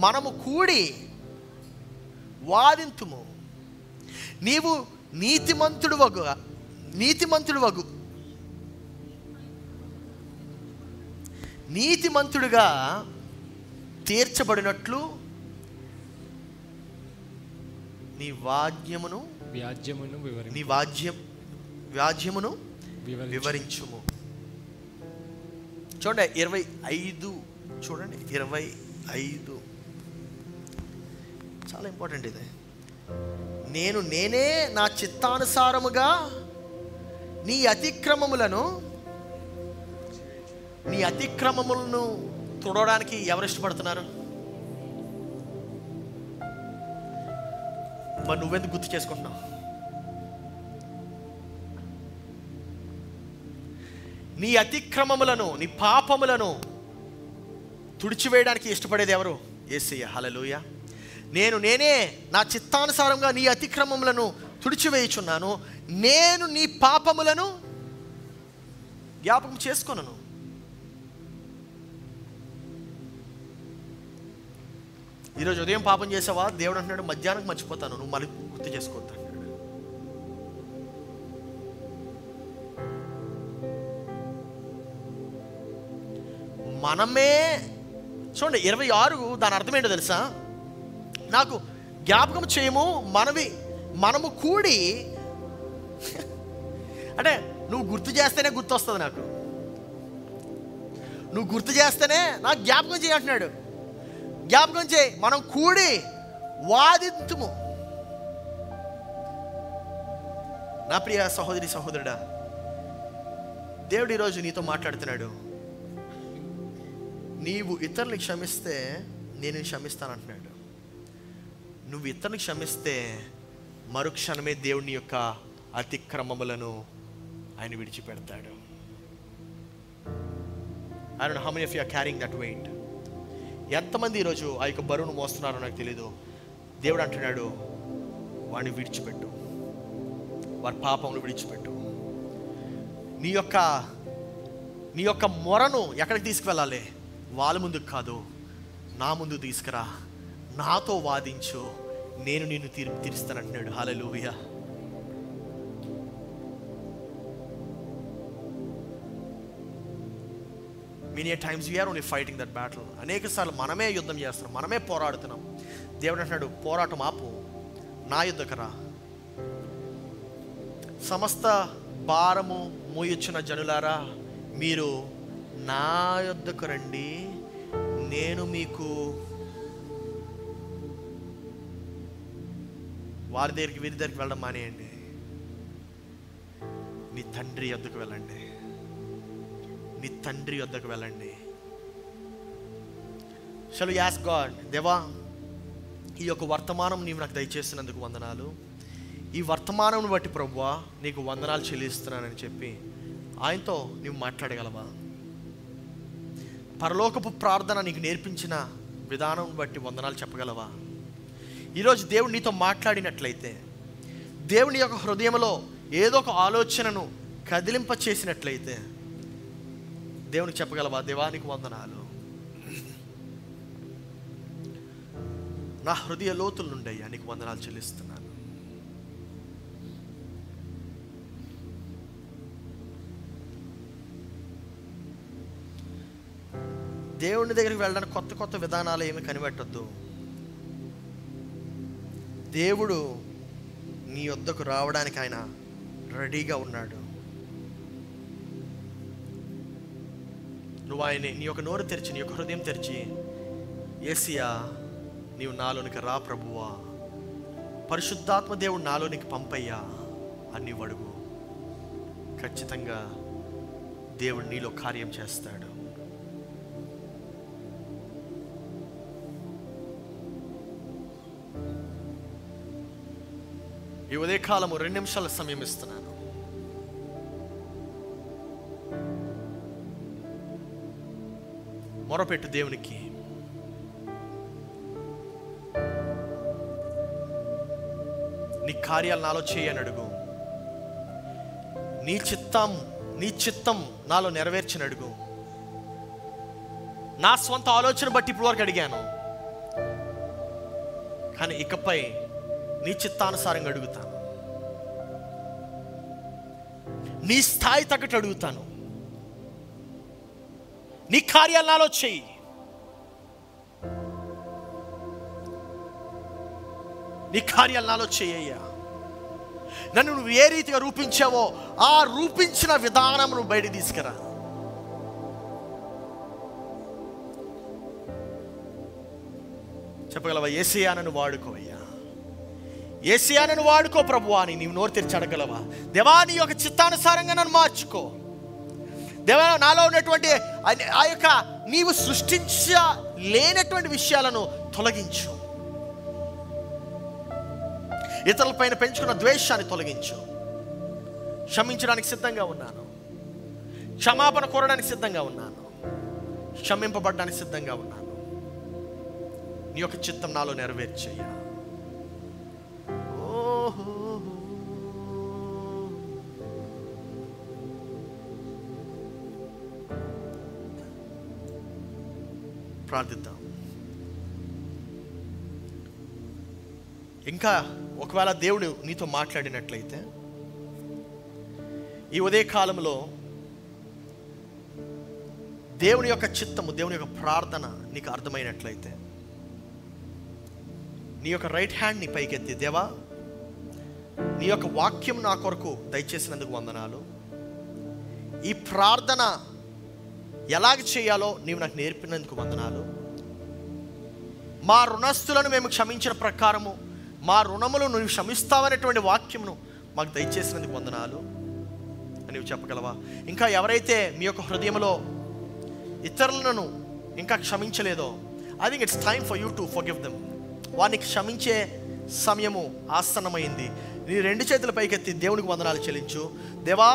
మనము కూడి వాదింతుము. నీవు నీతిమంతుడుగా తీర్చబడినట్లు నీ వ్యాజ్యమును వివరించుము. చూడండి 25, చూడండి 25 చాలా ఇంపార్టెంట్ ఇది. నేనే నా చిత్తానుసారముగా నీ అతిక్రమములను తుడవడానికి ఎవరు ఇష్టపడుతున్నారు? మరి నువ్వెందుకు గుర్తు చేసుకుంటున్నావు? నీ అతిక్రమములను, నీ పాపములను తుడిచివేయడానికి ఇష్టపడేది ఎవరు? యేసయ్య. హల్లెలూయా. నేనే నా చిత్తానుసారంగా నీ అతిక్రమములను తుడిచివేయుచున్నాను, నేను నీ పాపములను జ్ఞాపకం చేసుకొనను. ఈరోజు ఉదయం పాపం చేసావా? దేవుడు అంటున్నాడు మధ్యాహ్నం మర్చిపోతాను, నువ్వు మళ్ళీ గుర్తు చేసుకోవద్దు అంటున్నాడు. మనమే చూడండి 26 దాని అర్థం ఏంటో తెలుసా? నాకు జ్ఞాపకం చేయము, మనము కూడి. అంటే నువ్వు గుర్తు చేస్తేనే గుర్తు వస్తుంది నాకు, నువ్వు గుర్తు చేస్తేనే నాకు జ్ఞాపకం చేయ అంటున్నాడు. జ్ఞాపకం చేయి, మనం కూడి వాదింతుము. నా ప్రియ సహోదరి సహోదరుడా, దేవుడు ఈరోజు నీతో మాట్లాడుతున్నాడు. నీవు ఇతరులు క్షమిస్తే నేను క్షమిస్తానంటున్నాడు. నువ్వు ఇతరులు క్షమిస్తే మరుక్షణమే దేవుని యొక్క అతిక్రమములను ఆయన విడిచిపెడతాడు. I don't know how many of you are carrying that weight. ఎంతమంది ఈరోజు ఆ యొక్క బరువును మోస్తున్నారో నాకు తెలీదు. దేవుడు అంటున్నాడు, వాడిని విడిచిపెట్టు, వారి పాపమును విడిచిపెట్టు. నీ యొక్క మొరను ఎక్కడికి తీసుకువెళ్ళాలి? వాళ్ళ ముందుకు కాదు, నా ముందు తీసుకురా, నాతో వాదించు, నేను నిన్ను తీరుస్తానంటున్నాడు. హల్లెలూయా. Many times we are only fighting that battle. అనేక సార్లు మనమే యుద్ధం చేస్తున్నాం, మనమే పోరాడుతున్నాం. దేవుడు అంటున్నాడు, పోరాటం ఆపు, నా యుద్ధకు రా. సమస్త భారము మోయొచ్చిన జనులారా, మీరు నా యుద్ధకు రండి, నేను మీకు. వీరి దగ్గరికి వెళ్ళడం మానేయండి, నీ తండ్రి యొద్దకు వెళ్ళండి, నీ తండ్రి యొద్దకు వెళ్ళండి. Shall we ask God, దేవా ఈ యొక్క వర్తమానం నీవు నాకు దయచేసినందుకు వందనాలు. ఈ వర్తమానం బట్టి ప్రభువా నీకు వందనాలు చెల్లిస్తున్నానని చెప్పి ఆయనతో నీవు మాట్లాడగలవా? పరలోకపు ప్రార్థన నీకు నేర్పించిన విధానం బట్టి వందనాలు చెప్పగలవా? ఈరోజు దేవుడు నీతో మాట్లాడినట్లయితే, దేవుని యొక్క హృదయంలో ఏదో ఒక ఆలోచనను కదిలింప చేసినట్లయితే దేవునికి చెప్పగలవా, దేవానికి వందనాలు, నా హృదయ లోతుల నుండి అయ్యా నీకు వందనాలు చెల్లిస్తున్నాను. దేవుని దగ్గరికి వెళ్ళడానికి కొత్త కొత్త విధానాలు ఏమి కనిపెట్టద్దు. దేవుడు నీ వద్దకు రావడానికి ఆయన రెడీగా ఉన్నాడు. నువ్వు ఆయన నీ యొక్క నోరు తెరిచి, నీ యొక్క హృదయం తెరిచి, యేసయ్యా నీవు నాలోనికి రా ప్రభువా, పరిశుద్ధాత్మ దేవుడు నాలోనికి పంపయ్యా అని నీవు అడుగు. ఖచ్చితంగా దేవుడు నీలో కార్యం చేస్తాడు. ఈ ఉదయకాలము 2 నిమిషాల సమయం ఇస్తున్నాను. మొరపెట్టు దేవునికి. నీ కార్యాలు నాలో చేయని అడుగు. నీ చిత్తం నాలో నెరవేర్చని అడుగు. నా స్వంత ఆలోచన బట్టి ఇప్పుడు వరకు అడిగాను, కానీ ఇకపై నీ చిత్తానుసారంగా అడుగుతాను. నీ స్థాయి తగ్గట్టు అడుగుతాను. నీ కార్యాలు నాలో చెయ్యి. నీ కార్యాలు నాలో చెయ్యయ్యా. నన్ను నువ్వు ఏ రీతిగా రూపించావో ఆ రూపించిన విధానం నువ్వు బయటికి తీసుకురా. చెప్పగలవా, యేసయ్యా నన్ను వాడుకోవయ్యా, యేసయ్యా నన్ను వాడుకో ప్రభువా అని నీవు నోరు తెరిచి అడగలవా? దేవా నీ యొక్క చిత్తానుసారంగా నన్ను మార్చుకో. దేవా నాలో ఉన్నటువంటి ఆ యొక్క నీవు సృష్టించలేనటువంటి విషయాలను తొలగించు. ఇతరులపైన పెంచుకున్న ద్వేషాన్ని తొలగించు. క్షమించడానికి సిద్ధంగా ఉన్నాను. క్షమాపణ కోరడానికి సిద్ధంగా ఉన్నాను. క్షమింపబడడానికి సిద్ధంగా ఉన్నాను. నీ యొక్క చిత్తం నాలో నెరవేర్చయ్యా. ప్రార్థిద్దాం. ఇంకా ఒకవేళ దేవుడు నీతో మాట్లాడినట్లయితే ఈ ఉదయకాలంలో దేవుని యొక్క చిత్తము, దేవుని యొక్క ప్రార్థన నీకు అర్థమైనట్లయితే నీ యొక్క రైట్ హ్యాండ్ని పైకెత్తి, దేవా నీ యొక్క వాక్యం నా కొరకు దయచేసినందుకు వందనాలు. ఈ ప్రార్థన ఎలాగ చేయాలో నీవు నాకు నేర్పినందుకు వందనాలు. మా రుణస్తులను మేము క్షమించిన ప్రకారము మా రుణములు నువ్వు క్షమిస్తావనేటువంటి వాక్యమును మాకు దయచేసినందుకు వందనాలు అని నువ్వు చెప్పగలవా? ఇంకా ఎవరైతే మీ యొక్క హృదయంలో ఇతరులను ఇంకా క్షమించలేదో, I think it's time for you to forgive them. వారిని క్షమించే సమయము ఆసన్నమైంది. నీ 2 చేతుల పైకెత్తి దేవునికి వందనాలు చెల్లించు. దేవా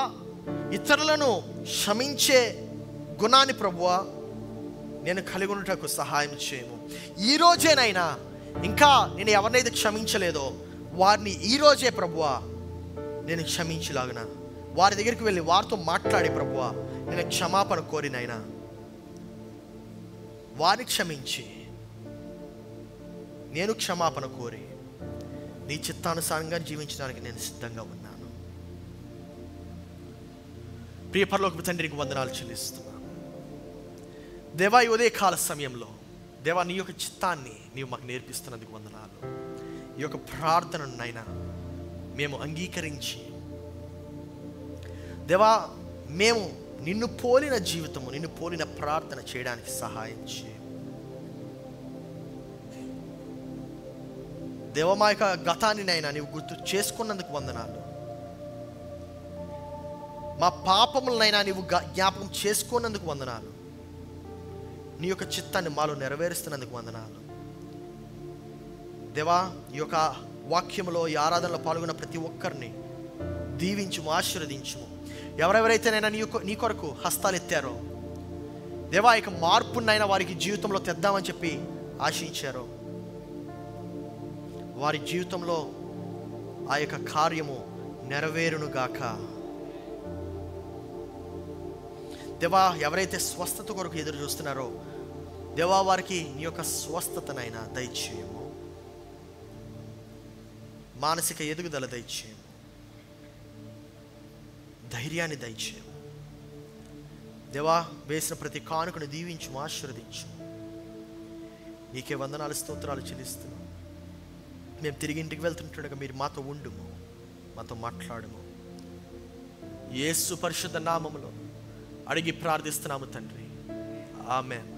ఇతరులను క్షమించే గుణాన్ని ప్రభువా నేను కలిగి ఉండటకు సహాయం చేయము. ఈరోజేనైనా ఇంకా నేను ఎవరినైతే క్షమించలేదో వారిని ఈరోజే ప్రభువా నేను క్షమించలాగున వారి దగ్గరికి వెళ్ళి వారితో మాట్లాడి ప్రభువా నేను క్షమాపణ కోరినైనా వారిని క్షమించి నేను క్షమాపణ కోరి నీ చిత్తానుసారంగా జీవించడానికి నేను సిద్ధంగా ఉన్నాను. ప్రియ పరలోకపు తండ్రికి వందనాలు చెల్లిస్తున్నాను. దేవా ఈ ఉదయకాల సమయంలో దేవా నీ యొక్క చిత్తాన్ని నీవు మాకు నేర్పిస్తున్నందుకు వందనాలు. ఈ యొక్క ప్రార్థనను నైనా మేము అంగీకరించి దేవా మేము నిన్ను పోలిన జీవితము, నిన్ను పోలిన ప్రార్థన చేయడానికి సహాయం చేయి. దేవ మా యొక్క గతాన్ని నైనా నీవు గుర్తు చేసుకున్నందుకు వందనాలు. మా పాపములనైనా నీవు జ్ఞాపకం చేసుకున్నందుకు వందనాలు. నీ యొక్క చిత్తాన్ని మాలో నెరవేరుస్తున్నందుకు వందనాలు. దేవా ఈ యొక్క వాక్యములో ఈ ఆరాధనలో పాల్గొన్న ప్రతి ఒక్కరిని దీవించుము, ఆశీర్వదించుము. ఎవరెవరైతేనైనా నీ కొరకు హస్తాలు ఎత్తారో దేవా ఇక మార్పునైనా వారికి జీవితంలో తెద్దామని చెప్పి ఆశించారో వారి జీవితంలో ఆ యొక్క కార్యము నెరవేరునుగాక. దేవా, ఎవరైతే స్వస్థత కొరకు ఎదురు చూస్తున్నారో దేవా, వారికి నీ యొక్క స్వస్థతనైనా దయచేయము, మానసిక ఎదుగుదల దయచేయము, ధైర్యాన్ని దయచేయము. దేవా, వేసిన ప్రతి కానుకను దీవించు, ఆశీర్వదించు. నీకే వందనాలు, స్తోత్రాలు చెల్లిస్తున్నాం. మేము తిరిగి ఇంటికి వెళ్తుంటుండగా మీరు మాతో ఉండుము, మాతో మాట్లాడుము. యేసు పరిశుద్ధ నామములో అడిగి ప్రార్థిస్తున్నాము తండ్రి, ఆమేన్.